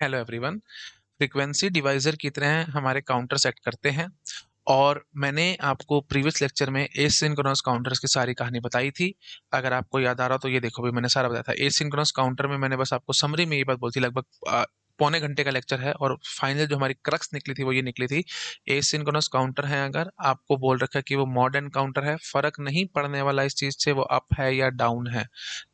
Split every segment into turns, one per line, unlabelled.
Hello everyone. Frequency divisor की तरह हमारे काउंटर सेट करते हैं और मैंने आपको प्रीवियस लेक्चर में एसिंक्रोनस काउंटर्स की सारी कहानी बताई थी। अगर आपको याद आ रहा हो तो ये देखो भी मैंने सारा बताया था। एसिंक्रोनस काउंटर में मैंने बस आपको समरी में ये बात बोली थी। लगभग पौने घंटे का लेक्चर है और फाइनल जो हमारी क्रक्स निकली थी वो ये निकली थी। एसिंक्रोनस काउंटर है, अगर आपको बोल रखा है कि वो मॉडर्न काउंटर है, फर्क नहीं पड़ने वाला इस चीज से वो अप है या डाउन है।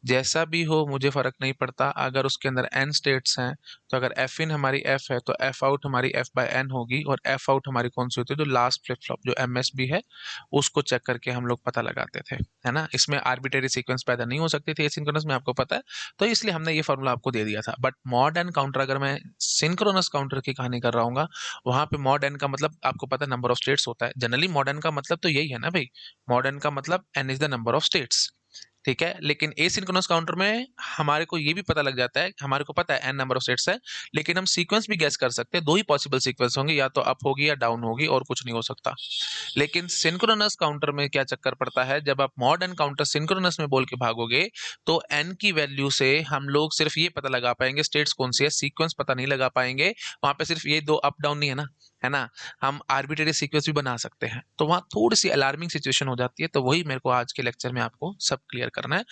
जैसा भी हो मुझे फर्क नहीं पड़ता। अगर उसके अंदर एन स्टेट्स हैं तो अगर एफ इन हमारी एफ है तो एफ आउट हमारी एफ बाय एन होगी, और एफ आउट हमारी कौन सी होती है, जो लास्ट फ्लिप फ्लॉप जो एम एस बी है उसको चेक करके हम लोग पता लगाते थे, है ना। इसमें आर्बिट्रेरी सीक्वेंस पैदा नहीं हो सकती थी एसिंक्रोनस में, आपको पता है। तो इसलिए हमने ये फॉर्मूला आपको दे दिया था। बट मॉड एन काउंटर, अगर मैं सिंक्रोनस काउंटर की कहानी कर रहा हूँ, वहां पे मॉड एन का मतलब आपको पता है नंबर ऑफ स्टेट्स होता है। जनरली मॉड एन का मतलब तो यही है ना भाई। मॉड एन का मतलब N is the number of states, ठीक है। लेकिन एसिंक्रोनस काउंटर में हमारे को ये भी पता लग जाता है, हमारे को पता है एन नंबर ऑफ स्टेट्स है, लेकिन हम सीक्वेंस भी गैस कर सकते हैं। दो ही पॉसिबल सीक्वेंस होंगे, या तो अप होगी या डाउन होगी, और कुछ नहीं हो सकता। लेकिन सिंक्रोनस काउंटर में क्या चक्कर पड़ता है, जब आप मॉडर्न काउंटर सिंक्रोनस में बोल के भागोगे तो एन की वैल्यू से हम लोग सिर्फ ये पता लगा पाएंगे स्टेट्स कौन सी है, सीक्वेंस पता नहीं लगा पाएंगे। वहां पे सिर्फ ये दो अप डाउन नहीं है ना, है ना। हम आर्बिट्रेरी सीक्वेंस भी बना सकते हैं, तो वहां थोड़ी सी अलार्मिंग सिचुएशन हो जाती है। तो वही मेरे को आज के लेक्चर में आपको सब क्लियर करना है।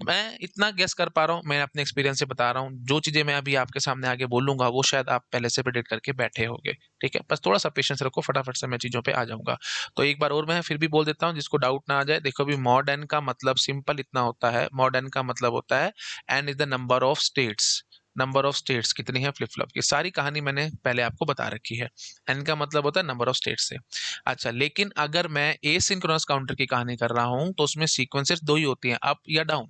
मैं इतना गेस कर पा रहा हूँ, मैं अपने एक्सपीरियंस से बता रहा हूँ। जो चीजें मैं अभी आपके सामने आगे बोलूंगा वो शायद आप पहले से प्रेडिक्ट करके बैठे होगे, ठीक है। बस थोड़ा सा पेशेंस रखो, फटाफट से मैं चीजों पे आ जाऊंगा। तो एक बार और मैं फिर भी बोल देता हूँ जिसको डाउट ना आ जाए। देखो अभी मॉड एन का मतलब सिंपल इतना होता है, मॉड एन का मतलब होता है N is the number of states. Number of states कितनी है फ्लिप फ्लॉप की, सारी कहानी मैंने पहले आपको बता रखी है। एन का मतलब होता है नंबर ऑफ स्टेट्स से। अच्छा, लेकिन अगर मैं एसिंक्रोनस काउंटर की कहानी कर रहा हूं तो उसमें सीक्वेंसेस दो ही होती हैं, अप या डाउन।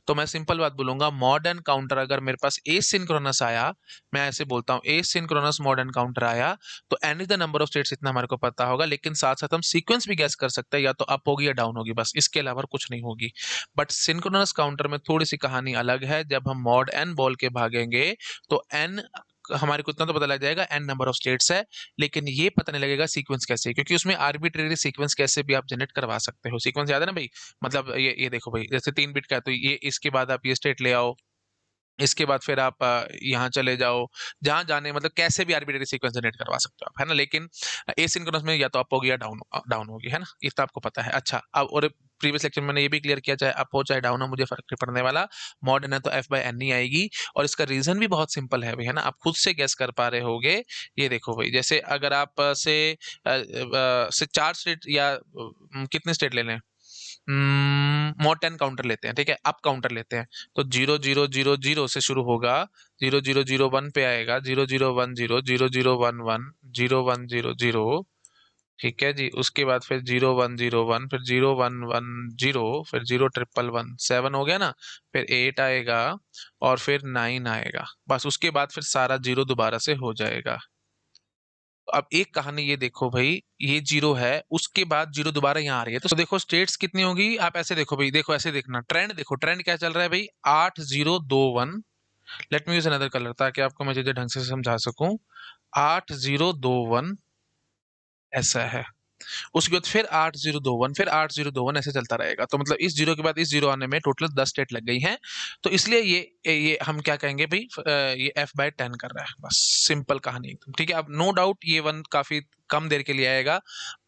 तो मैं सिंपल बात बोलूंगा, मॉडर्न काउंटर अगर मेरे पास एसिंक्रोनस आया, मैं ऐसे बोलता हूँ एसिंक्रोनस मॉडर्न काउंटर आया, तो N is the number of states इतना हमारे को पता होगा। लेकिन साथ साथ हम सीक्वेंस भी गैस कर सकते हैं, या तो अप होगी या डाउन होगी, बस इसके अलावा और कुछ नहीं होगी। बट सिंक्रोनस काउंटर में थोड़ी सी कहानी अलग है। जब हम मॉड एन बोल के भागेंगे तो एन हमारे को इतना तो पता लग जाएगा एन नंबर ऑफ स्टेट्स है, लेकिन ये पता नहीं लगेगा सीक्वेंस कैसे है, क्योंकि उसमें आर्बिट्रेरी सीक्वेंस कैसे भी आप जनरेट करवा सकते हो। सीक्वेंस याद है ना भाई, मतलब ये देखो भाई, जैसे 3 बिट का है तो ये इसके बाद आप ये स्टेट ले आओ, इसके बाद फिर आप यहाँ चले जाओ, जहां जाने मतलब कैसे भी आर्बिट्रेरी सीक्वेंस जनरेट करवा सकते हो आप, है ना। लेकिन एसिंक्रोनस में या तो अप होगी या डाउन डाउन होगी, है ना। ये तो आपको पता है। अच्छा, अब और प्रीवियस लेक्चर में मैंने ये भी क्लियर किया, चाहे अप हो चाहे डाउन हो मुझे फर्क नहीं पड़ने वाला। मॉडर्न है तो एफ बाय एन ही आएगी, और इसका रीजन भी बहुत सिंपल है भाई, है ना। आप खुद से गेस कर पा रहे होगे। ये देखो भाई, जैसे अगर आप से 4 स्टेट या कितने स्टेट ले लें, मोड 10 काउंटर लेते हैं, ठीक है। अप काउंटर लेते हैं तो 0000 से शुरू होगा, 0001 पे आएगा, 0010, 0011, 0100, ठीक है जी। उसके बाद फिर 0101, फिर 0110, फिर 01117 हो गया ना। फिर 8 आएगा और फिर 9 आएगा, बस उसके बाद फिर सारा जीरो दोबारा से हो जाएगा। तो अब एक कहानी ये देखो भाई, ये जीरो है, उसके बाद जीरो दोबारा यहाँ आ रही है, तो देखो स्टेट्स कितनी होगी। आप ऐसे देखो भाई, देखो ऐसे देखना, ट्रेंड देखो, ट्रेंड क्या चल रहा है भाई, 8021। Let me use another colour ताकि आपको मैं चीजें ढंग से समझा सकूं। 8021 ऐसा है, उसके बाद फिर 8021, फिर 8021, ऐसे चलता रहेगा। तो मतलब इस जीरो के बाद इस जीरो आने में टोटल 10 स्टेट लग गई हैं। तो इसलिए ये हम क्या कहेंगे भाई, ये एफ बाय 10 कर रहा है, बस सिंपल कहानी एकदम, ठीक है। अब नो डाउट ये वन काफी कम देर के लिए आएगा।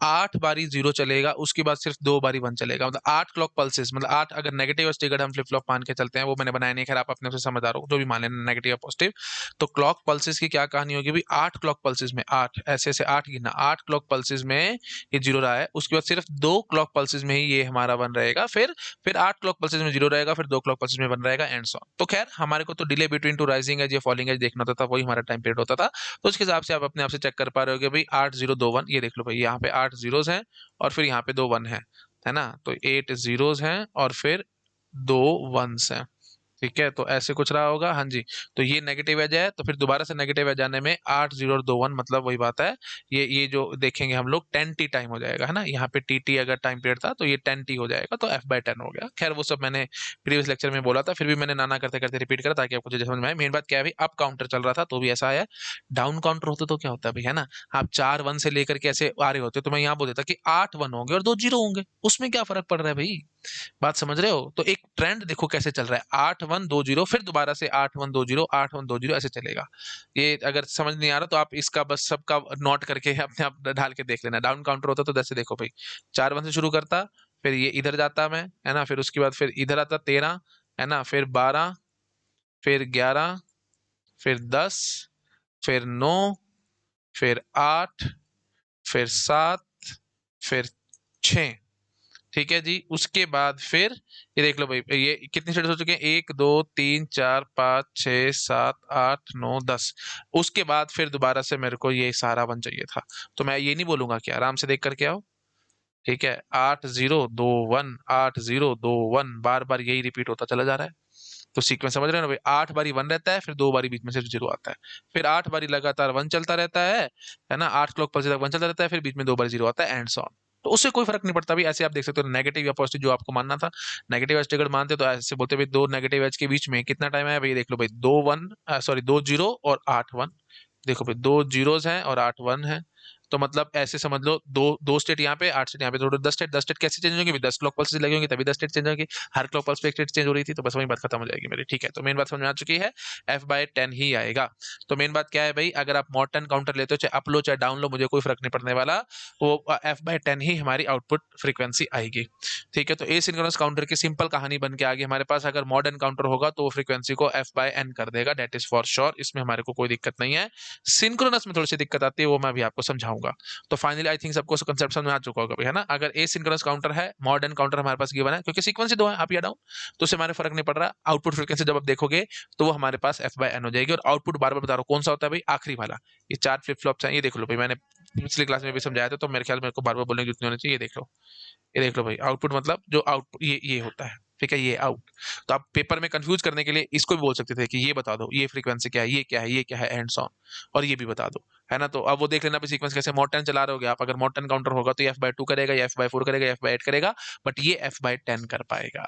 8 बारी जीरो चलेगा, उसके बाद सिर्फ 2 बारी वन चलेगा, मतलब 8 क्लॉक पल्सेस, मतलब 8 अगर नेगेटिव और स्टिगर्ड हम फ्लिप फ्लॉप मान के चलते हैं, वो मैंने बनाया नहीं, खैर आप अपने से समझदार हो, जो भी मान लेना नेगेटिव या पॉजिटिव। तो क्लॉक पल्सेस की क्या कहानी होगी भाई, 8 क्लॉक पल्सेस में 8 ऐसे ऐसे 8 गिनना, 8 क्लॉक पल्सेस में ये जीरो रहा है, उसके बाद सिर्फ 2 क्लॉक पल्सेस में ही ये हमारा वन रहेगा, फिर 8 क्लॉक पल्सेस में जीरो रहेगा, फिर 2 क्लॉक पल्सेस में वन रहेगा, एंड सो ऑन। तो खैर हमारे को तो delay between two rising edge या फॉलिंग एज देखना होता था, वही हमारा टाइम पीरियड होता था। तो उसके हिसाब से आप अपने आप से चेक कर पा रहे हो भाई 8021, ये देख लो भाई, यहाँ पे 8 जीरोस हैं और फिर यहाँ पे 2 वन है ना। तो 8 जीरोस हैं और फिर 2 वंस हैं, ठीक है। तो ऐसे कुछ रहा होगा, हाँ जी। तो ये नेगेटिव एज है, तो फिर दोबारा से नेगेटिव एज आने में 8 0 और 2 1, मतलब वही बात है। ये जो देखेंगे हम लोग 10 t टाइम हो जाएगा, है ना। यहाँ पे टी अगर टाइम पीरियड था तो ये 10 t हो जाएगा, तो एफ बाय 10 हो गया। खैर वो सब मैंने प्रीवियस लेक्चर में बोला था, फिर भी मैंने नाना करते करते रिपीट करा ताकि आपको चीजें समझ में आए। मेन बात क्या है भाई, अप काउंटर चल रहा था तो भी ऐसा आया, डाउन काउंटर होता तो क्या होता है भाई, है ना। आप 4 1 से लेकर के ऐसे आ रहे होते तो मैं यहाँ बोल देता कि 8 वन होंगे और 2 जीरो होंगे, उसमें क्या फर्क पड़ रहा है भाई। बात समझ रहे हो? तो एक ट्रेंड देखो कैसे चल रहा है, 8120 फिर दोबारा से 8120 8120 ऐसे चलेगा। ये अगर समझ नहीं आ रहा तो आप इसका बस सबका नोट करके अपने आप डाल के देख लेना। डाउन काउंटर होता तो जैसे देखो भाई, 4 1 से शुरू करता, फिर ये इधर जाता मैं, है ना, फिर उसके बाद फिर इधर आता 13, है ना, फिर 12, फिर 11, फिर 10, फिर 9, फिर 8, फिर 7, फिर 6। ठीक है जी, उसके बाद फिर ये देख लो भाई, ये कितने शेड्स हो चुके हैं, 1 2 3 4 5 6 7 8 9 10। उसके बाद फिर दोबारा से मेरे को ये सारा वन चाहिए था, तो मैं ये नहीं बोलूंगा कि आराम से देख करके आओ। ठीक है, 8021 8021 बार बार यही रिपीट होता चला जा रहा है। तो सीक्वेंस समझ रहे हो ना भाई, 8 बारी वन रहता है, फिर 2 बारी बीच में सिर्फ जीरो आता है, फिर 8 बारी लगातार वन चलता रहता है ना, 8 क्लॉक पल्स तक वन चलता रहता है, फिर बीच में 2 बारी जीरो आता है, एंड सो ऑन। तो उससे कोई फर्क नहीं पड़ता भाई, ऐसे आप देख सकते हो नेगेटिव या पॉजिटिव जो आपको मानना था। नेगेटिव एज अगर मानते तो ऐसे बोलते भाई, दो नेगेटिव एज के बीच में कितना टाइम है भाई, देख लो भाई, दो वन, सॉरी, दो जीरो और 8 1। देखो भाई, दो जीरोस हैं और 8 1 है, तो मतलब ऐसे समझ लो, दो दो स्टेट यहाँ पे, 8 स्टेट यहाँ पे, टोटल 10 स्टेट। 10 स्टेट कैसे चेंज होंगे, 10 क्लॉक पल्स लगी होंगी तभी 10 स्टेट चेंज होंगी। हर क्लॉक पल्स पे एक स्टेट चेंज हो रही थी, तो बस वही बात खत्म हो जाएगी मेरी। ठीक है, तो मेन बात समझ में आ चुकी है, F/10 ही आएगा। तो मेन बात क्या है भाई, अगर आप मॉड 10 काउंटर लेते हो, चाहे अप लो चाहे डाउन लो, मुझे कोई फर्क नहीं पड़ने वाला, वो F/10 ही हमारी आउटपुट फ्रीक्वेंसी आएगी। ठीक है, तो एसिंक्रोनस काउंटर की सिंपल कहानी बन के आ गई हमारे पास। अगर मॉडर्न काउंटर होगा तो वो फ्रीक्वेंसी को F/n कर देगा, डेट इज फॉर श्योर, इसमें हमारे को कोई दिक्कत नहीं है। सिंक्रोनस में थोड़ी सी दिक्कत आती है, वो मैं अभी आपको समझाऊंगा। तो फाइनली आई थिंक सबको कंसेप्ट समझ में आ चुका होगा भाई, है ना। अगर एसिंक्रोनस काउंटर है, मॉडर्न काउंटर हमारे पास गिवन है, क्योंकि सीक्वेंस ही दो है, अप या डाउन, तो उससे हमारे फर्क नहीं पड़ रहा। आउटपुट फ्रीक्वेंसी जब आप देखोगे तो वो हमारे पास F/n हो जाएगी। और आउटपुट बार बार बता रहा हूँ कौन सा होता है भाई, आखिरी वाला। ये 4 फ्लिप फ्लॉप्स हैं, ये देख लो भाई, मैंने पिछली क्लास में भी समझाया था, तो मेरे ख्याल मेरे को बार बार बोलने की जरूरत नहीं होनी चाहिए। ये देख लो, ये देख लो भाई, आउटपुट मतलब जो आउटपुट ये होता है। ठीक है, ये आउट। तो आप पेपर में कंफ्यूज करने के लिए इसको भी बोल सकते थे कि ये बता दो ये फ्रीक्वेंसी क्या है, ये क्या है, ये क्या है, एंड सॉन, और ये भी बता दो, है ना। तो अब वो देख लेना भी सीक्वेंस कैसे। मॉड 10 चला रहे होगे आप, अगर मॉड 10 काउंटर होगा तो ये F/2 करेगा, या F/4 करेगा, या F/8 करेगा, बट ये F/10 कर पाएगा।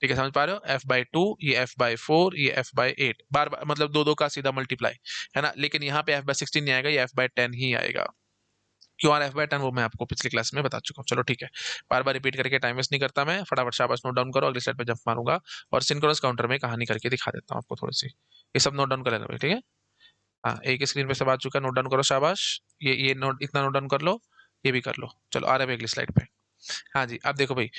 ठीक है, समझ पा रहे हो, F/2, ये F/4, ये F/8, बार बार मतलब दो दो का सीधा मल्टीप्लाई, है ना। लेकिन यहाँ पे F/16 नहीं आएगा, ये F/10 ही आएगा। क्यों आ रहा है F/10, वो मैं आपको पिछली क्लास में बता चुका हूँ। चलो ठीक है, बार बार रिपीट करके टाइम वेस्ट नहीं करता मैं, फटाफट शाबाश नोट डाउन करो, अगली स्लाइड पे जंप मारूंगा और सिंक्रोनस काउंटर में कहानी करके दिखा देता हूँ आपको थोड़ी सी। ये सब नोट डाउन कर लेना भाई, ठीक है। हाँ, एक स्क्रीन पे सब आ चुका है, नोट डाउन करो शाबाश। ये नोट, इतना नोट डाउन कर लो, ये भी कर लो। चलो आ रहे हैं अगली स्लाइड पे। हाँ जी, अब देखो भाई,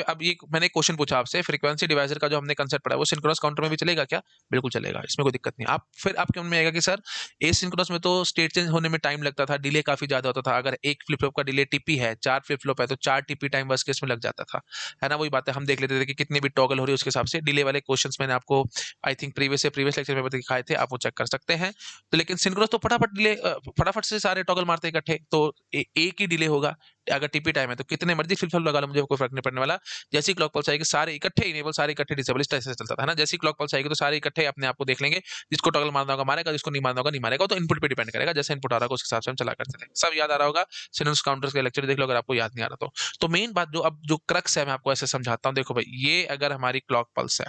अब ये मैंने एक क्वेश्चन पूछा आपसे, फ्रीक्वेंसी डिवाइजर का जो हमने कंसेप्ट पढ़ा है वो सिंक्रोनस काउंटर में भी चलेगा क्या? बिल्कुल चलेगा, इसमें कोई दिक्कत नहीं। आप फिर आपके मन में आएगा कि सर, एसिंक्रोनस में तो स्टेट चेंज होने में टाइम लगता था, डिले काफी ज्यादा होता था। अगर एक फ्लिप फ्लॉप का डिले टीपी है, 4 फ्लिप फ्लॉप है, तो 4 टीपी टाइम वर्स्ट केस में लग जाता था, है ना। वही बात है, हम देख लेते थे कि कितनी भी टॉगल हो रही है उसके हिसाब से डिले वाले क्वेश्चंस मैंने आपको आई थिंक प्रीवियस लेक्चर में दिखाए थे, आप वो चेक कर सकते हैं। तो लेकिन सिंक्रोनस तो फटाफट से सारे टॉगल मारते हैं इकट्ठे, तो एक ही डिले होगा। अगर टीपी टाइम है तो कितने मर्जी फ्लिप फ्लॉप लगा लो, मुझे कोई फर्क नहीं पड़ने वाला। जैसी क्लॉक पल्स आएगी सारे इकट्ठे इनेबल, सारे इकट्ठे डिसेबल, इस तरह से चलता था, है ना। जैसी क्लॉक पल्स आएगी तो सारे इकट्ठे अपने आप को देख लेंगे, जिसको टॉगल मारना होगा मारेगा, जिसको नहीं मारना होगा नहीं मारेगा। तो इनपुट पे डिपेंड करेगा, जैसे इनपुट आ रहा होगा उस हिसाब से हम चला करते थे। सब याद आ रहा होगा, सिनोनिम्स काउंटर्स का लेक्चर देख लो अगर आपको याद नहीं आ रहा तो मेन बात जो अब जो क्रक्स है मैं आपको ऐसे समझाता हूँ। देखो भाई, ये अगर हमारी क्लॉक पल्स है,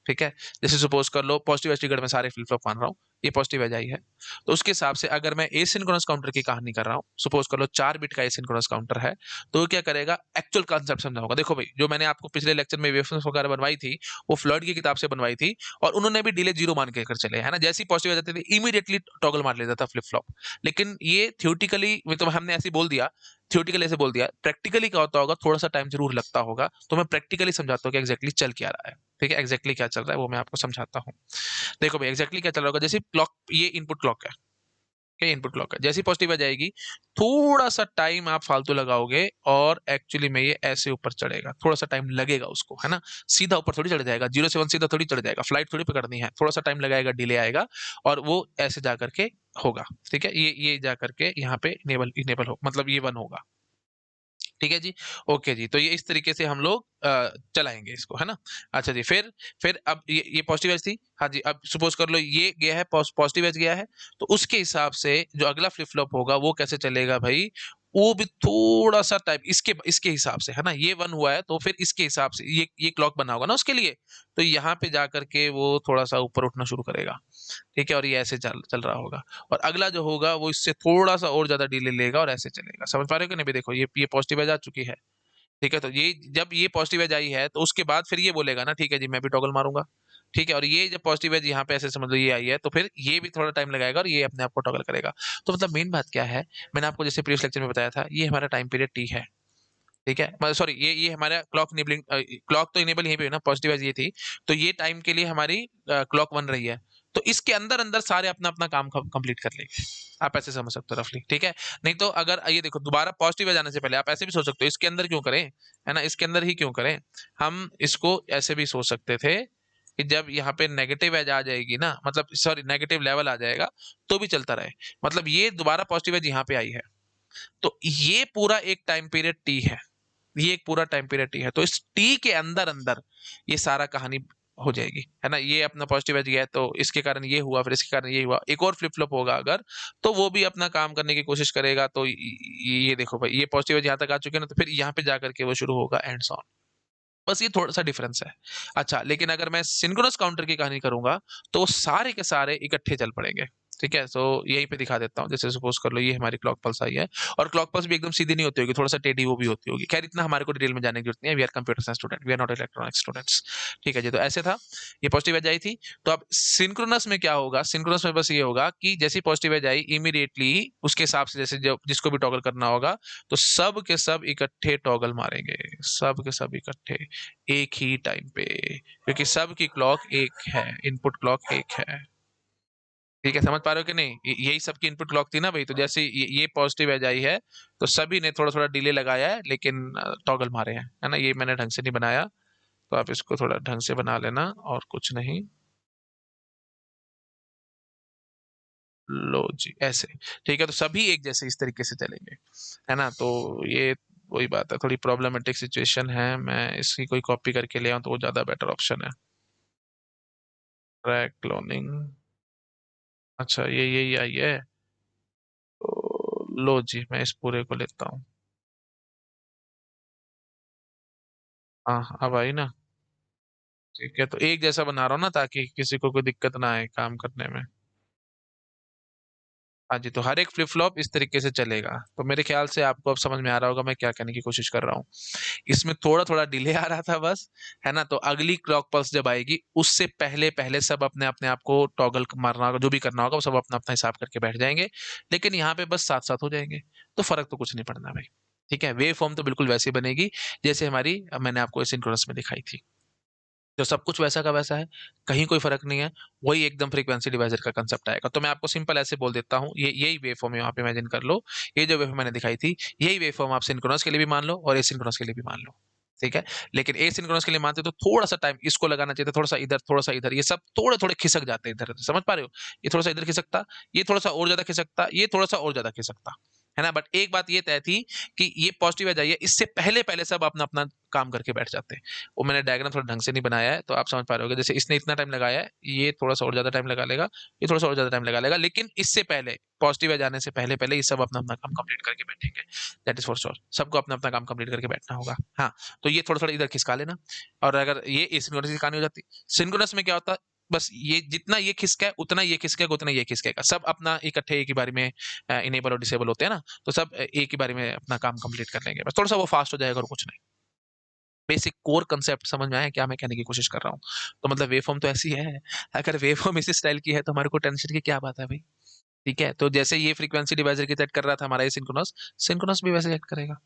ठीक है, जैसे सपोज कर लो पॉजिटिव एस्टिगेट में सारे फ्लिप फ्लॉप मान रहा हूँ, ये पॉजिटिव एज आई है, तो उसके हिसाब से अगर मैं एसिंक्रोनस काउंटर की कहानी कर रहा हूँ, सपोज कर लो 4 बिट का एसिंक्रोनस काउंटर है, तो क्या करेगा, एक्चुअल कांसेप्ट समझाऊंगा। देखो भाई, जो मैंने आपको पिछले लेक्चर में वेवफॉर्म्स वगैरह बनवाई थी, वो फ्लॉयड की किताब से बनवाई थी, और उन्होंने भी डिले जीरो मान के कर चले, है ना। जैसी पॉजिटिव आ जाती थी इमीडिएटली टॉगल मार लेता था फ्लिप फ्लॉप। लेकिन ये थ्योरेटिकली तो हमने ऐसे बोल दिया, थ्योरेटिकली ऐसे बोल दिया, प्रैक्टिकली क्या होता होगा, थोड़ा सा टाइम जरूर लगता होगा। तो मैं प्रैक्टिकली समझाता हूँ कि एक्जैक्टली चल क्या रहा है। ठीक है, एक्जैक्टली क्या चल रहा है वो मैं आपको समझाता हूँ। देखो भाई, एक्जैक्टली क्या चल रहा होगा, जैसे क्लॉक, ये इनपुट क्लॉक है, ये इनपुट क्लॉक है, जैसी पॉजिटिव आ जाएगी, थोड़ा सा टाइम आप फालतू लगाओगे और एक्चुअली में ये ऐसे ऊपर चढ़ेगा, थोड़ा सा टाइम लगेगा उसको, है ना। सीधा ऊपर थोड़ी चढ़ जाएगा, 0 से 1 सीधा थोड़ी चढ़ जाएगा, फ्लाइट थोड़ी पकड़नी है, थोड़ा सा टाइम लगाएगा, डिले आएगा, और वो ऐसे जा करके होगा। ठीक है, ये जा करके यहाँ पे इनेबल इनेबल हो, मतलब ये वन होगा। ठीक है जी, ओके जी, तो ये इस तरीके से हम लोग चलाएंगे इसको, है ना। अच्छा जी, फिर अब ये पॉजिटिव एज थी, हाँ जी। अब सपोज कर लो ये गया है, पॉजिटिव एज गया है, तो उसके हिसाब से जो अगला फ्लिप फ्लॉप होगा वो कैसे चलेगा भाई, वो भी थोड़ा सा टाइप इसके इसके हिसाब से, है ना। ये वन हुआ है तो फिर इसके हिसाब से ये क्लॉक बना होगा ना उसके लिए, तो यहाँ पे जा करके वो थोड़ा सा ऊपर उठना शुरू करेगा। ठीक है, और ये ऐसे चल चल रहा होगा, और अगला जो होगा वो इससे थोड़ा सा और ज्यादा डिले लेगा और ऐसे चलेगा। समझ पा रहे हो कि नहीं भी, देखो ये पॉजिटिव एज आ चुकी है, ठीक है, तो ये जब ये पॉजिटिव एज आई है तो उसके बाद फिर ये बोलेगा ना ठीक है जी मैं भी टॉगल मारूंगा। ठीक है, और ये जब पॉजिटिव एज यहाँ पे ऐसे समझ लो ये आई है तो फिर ये भी थोड़ा टाइम लगाएगा और ये अपने आप को टॉगल करेगा। तो मतलब मेन बात क्या है, मैंने आपको जैसे प्रीवियस लेक्चर में बताया था, ये हमारा टाइम पीरियड टी है। ठीक है, मतलब सॉरी ये हमारा क्लॉक इनेबलिंग, क्लॉक तो इनेबल यहीं पे है ना, पॉजिटिव एज ये थी, तो ये टाइम के लिए हमारी क्लॉक बन रही है। तो इसके अंदर अंदर सारे अपना अपना काम कंप्लीट कर लेंगे। आप ऐसे समझ सकते हो रफली। ठीक है, नहीं तो अगर ये देखो दोबारा पॉजिटिव एज आने से पहले आप ऐसे भी सोच सकते हो इसके अंदर क्यों करें, है ना, इसके अंदर ही क्यों करें। हम इसको ऐसे भी सोच सकते थे कि जब यहाँ पे नेगेटिव एज आ जाएगी ना, मतलब सॉरी नेगेटिव लेवल आ जाएगा तो भी चलता रहे, मतलब ये दोबारा पॉजिटिव एज यहाँ पे आई है तो ये पूरा एक टाइम पीरियड टी है, ये एक पूरा टाइम पीरियड टी है, तो इस टी के अंदर अंदर ये सारा कहानी हो जाएगी, है ना। ये अपना पॉजिटिव एज गया है तो इसके कारण ये हुआ, फिर इसके कारण ये हुआ, एक और फ्लिप फ्लॉप होगा अगर, तो वो भी अपना काम करने की कोशिश करेगा। तो ये देखो भाई, ये पॉजिटिव एज यहाँ तक आ चुके हैं ना, तो फिर यहाँ पे जाकर के वो शुरू होगा एंड सॉन। बस ये थोड़ा सा डिफरेंस है। अच्छा, लेकिन अगर मैं सिंक्रोनस काउंटर की कहानी करूंगा तो वो सारे के सारे इकट्ठे चल पड़ेंगे। ठीक है, तो यहीं पे दिखा देता हूँ। जैसे सपोज कर लो ये हमारी क्लॉक पल्स आई है, और क्लॉक पल्स भी एकदम सीधी नहीं होती होगी, थोड़ा सा टेढ़ी वो भी होती होगी। खैर इतना हमारे को डिटेल में जाने की जरूरत नहीं है, we are computer science student, we are not electronic students. ठीक है जी, तो ऐसे था, ये पॉजिटिव एज आई थी। तो अब सिंक्रोनस में क्या होगा, सिंक्रोनस में बस ये होगा कि जैसी पॉजिटिव एज आई इमीडिएटली उसके हिसाब से जैसे जो जिसको भी टॉगल करना होगा तो सब के सब इकट्ठे टॉगल मारेंगे, सब के सब इकट्ठे एक ही टाइम पे, क्योंकि सबकी क्लॉक एक है, इनपुट क्लॉक एक है। ठीक है, समझ पा रहे हो कि नहीं, यही सबकी इनपुट क्लॉक थी ना भाई। तो जैसे ये पॉजिटिव एज आई है तो सभी ने थोड़ा थोड़ा डिले लगाया है, लेकिन टॉगल मारे हैं, है ना। ये मैंने ढंग से नहीं बनाया, तो आप इसको थोड़ा ढंग से बना लेना, और कुछ नहीं। लो जी ऐसे। ठीक है, तो सभी एक जैसे इस तरीके से चलेंगे, है ना। तो ये वही बात है, थोड़ी प्रॉब्लमेटिक सिचुएशन है, मैं इसकी कोई कॉपी करके ले आऊं तो वो ज्यादा बेटर ऑप्शन है। ट्रैक क्लोनिंग, अच्छा ये यही आई है, तो लो जी मैं इस पूरे को लेता हूँ। हाँ अब आई ना। ठीक है, तो एक जैसा बना रहा हूँ ना ताकि किसी को कोई दिक्कत ना आए काम करने में। हाँ जी, तो हर एक फ्लिप फ्लॉप इस तरीके से चलेगा। तो मेरे ख्याल से आपको अब समझ में आ रहा होगा मैं क्या कहने की कोशिश कर रहा हूँ। इसमें थोड़ा थोड़ा डिले आ रहा था बस, है ना। तो अगली क्लॉक पल्स जब आएगी उससे पहले पहले सब अपने अपने आप को टॉगल मारना होगा, जो भी करना होगा वो सब अपना अपना हिसाब करके बैठ जाएंगे। लेकिन यहाँ पे बस साथ साथ हो जाएंगे, तो फर्क तो कुछ नहीं पड़ना भाई। ठीक है, वेव फॉर्म तो बिल्कुल वैसी बनेगी जैसे हमारी मैंने आपको सिंक्रोनस में दिखाई थी, जो सब कुछ वैसा का वैसा है, कहीं कोई फर्क नहीं है। वही एकदम फ्रीक्वेंसी डिवाइजर का कंसेप्ट आएगा। तो मैं आपको सिंपल ऐसे बोल देता हूँ, ये यही वेव फॉर्म है, यहाँ पे इमेजिन कर लो। ये जो वेव मैंने दिखाई थी यही वेव फॉर्म आप सिंक्रोनस के लिए भी मान लो और एसिंक्रोनस के लिए भी मान लो। ठीक है, लेकिन एसिंक्रोनस के लिए मानते तो थोड़ा सा टाइम इसको लगाना चाहिए था, थोड़ा सा इधर थोड़ा सा इधर, ये सब थोड़े थोड़े खिसक जाते हैं इधर, समझ पा रहे हो। ये थोड़ा सा इधर खिसकता, ये थोड़ा सा और ज्यादा खिसकता, ये थोड़ा सा और ज्यादा खिसकता, है ना। बट एक बात ये तय थी कि ये पॉजिटिव आ जाइए, इससे पहले पहले सब अपना अपना काम करके बैठ जाते हैं। वो मैंने डायग्राम थोड़ा ढंग से नहीं बनाया है तो आप समझ पा रहे होगे। जैसे इसने इतना टाइम लगाया है, ये थोड़ा सा और ज्यादा टाइम लगा लेगा, ये थोड़ा सा और ज्यादा टाइम लगा लेगा, लेकिन इससे पहले पॉजिटिव आ जाने से पहले पहले ये सब अपना अपना काम कंप्लीट करके बैठेंगे। दैट इज फॉर श्योर, सबको अपना अपना काम कंप्लीट करके बैठना होगा। हाँ, तो ये थोड़ा थोड़ा इधर खिसका लेना। और अगर ये एसिंक्रोनस की कहानी हो जाती, सिंक्रोनस में क्या होता, बस ये जितना ये खिसका है उतना ये खिसकेगा, उतना ये खिसकेगा, सब अपना इकट्ठे एक ही बारी में इनेबल और डिसेबल होते हैं ना, तो सब एक ही बारी में अपना काम कंप्लीट कर लेंगे, बस थोड़ा सा वो फास्ट हो जाएगा और कुछ नहीं। बेसिक कोर कंसेप्ट समझ में आया क्या मैं कहने की कोशिश कर रहा हूँ। तो मतलब वेव फॉर्म तो ऐसी है, अगर वेव फॉर्म इसी स्टाइल की है तो हमारे को टेंशन की क्या बात है भाई। ठीक है, तो जैसे ये फ्रीक्वेंसी डिवाइजर की सेट कर रहा था हमारा ये सिंक्रोनस, सिंक्रोनस भी वैसे सेट करेगा,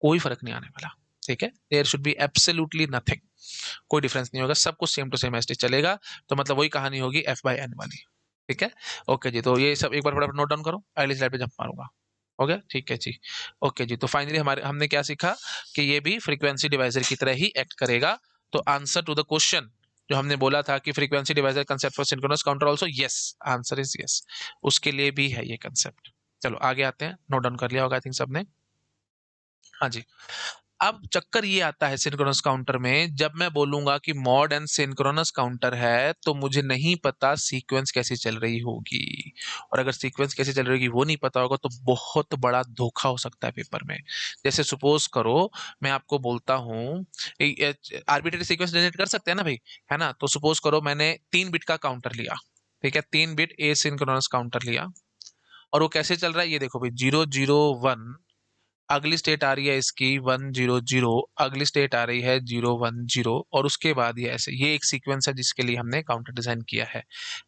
कोई फर्क नहीं आने वाला। ठीक है, there should be absolutely nothing, कोई डिफरेंस नहीं होगा, सब कुछ सेम टू सेम एस चलेगा। तो मतलब वही कहानी होगी एफ बाई एन वाली। ठीक है, ओके जी, तो ये सब एक बार फटाफट नोट डाउन करो, अगली स्लाइड पे जंप मारूंगा। हो गया, ठीक है जी। ओके जी, तो फाइनली हमारे हमने क्या सीखा कि ये भी फ्रीक्वेंसी डिवाइजर की तरह ही एक्ट करेगा। तो आंसर टू द क्वेश्चन जो हमने बोला था कि frequency divisor concept for synchronous counter also, yes, answer is yes, उसके लिए भी है ये कंसेप्ट। चलो आगे आते हैं, नोट डाउन कर लिया होगा आई थिंक सबने। हाँ जी, अब चक्कर ये आता है सिंक्रोनस काउंटर में, जब मैं बोलूंगा कि मॉड एंड सिंक्रोनस काउंटर है तो मुझे नहीं पता सीक्वेंस कैसी चल रही होगी, और अगर सीक्वेंस कैसी चल रही होगी वो नहीं पता होगा तो बहुत बड़ा धोखा हो सकता है पेपर में। जैसे सपोज करो मैं आपको बोलता हूँ, आर्बिट्रेरी सीक्वेंस जनरेट कर सकते हैं ना भाई, है ना। तो सपोज करो मैंने 3 बिट का काउंटर लिया, ठीक है, 3 बिट ए सिंक्रोनस काउंटर लिया, और वो कैसे चल रहा है ये देखो भाई, 0 0 1 अगली स्टेट आ रही है इसकी 100, अगली स्टेट आ रही है 010, और उसके बाद ये ऐसे, ये एक सीक्वेंस है जिसके लिए हमने काउंटर डिजाइन किया है।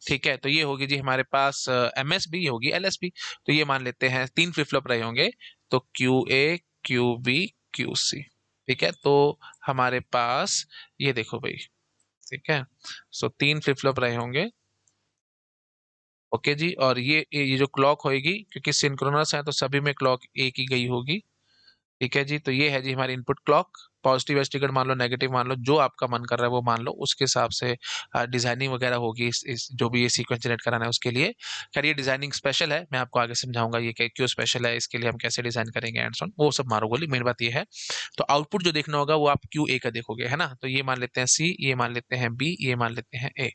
ठीक है, तो ये होगी जी हमारे पास MSB, ये होगी LSB। तो ये मान लेते हैं 3 फ्लिप फ्लॉप रहे होंगे, तो QA, QB, QC। ठीक है, तो हमारे पास ये देखो भाई, ठीक है, सो 3 फ्लिप फ्लॉप रहे होंगे। ओके जी, और ये जो क्लॉक होगी, क्योंकि सिंक्रोनस है तो सभी में क्लॉक एक ही गई होगी। ठीक है जी, तो ये है जी हमारी input clock. Positive edge triggered मान लो, नेगेटिव मान लो, जो आपका मन कर रहा है वो मान लो, उसके हिसाब से डिजाइनिंग वगैरह होगी इस जो भी ये सीक्वेंस जनरेट कराना है उसके लिए। खैर ये डिजाइनिंग स्पेशल है, मैं आपको आगे समझाऊंगा ये क्यों स्पेशल है, इसके लिए हम कैसे डिजाइन करेंगे एंड सो ऑन, वो सब मारो गोली, मेन बात ये है। तो आउटपुट जो देखना होगा वो आप QA का देखोगे, है ना। तो ये मान लेते हैं C, ये मान लेते हैं B, ये मान लेते हैं A।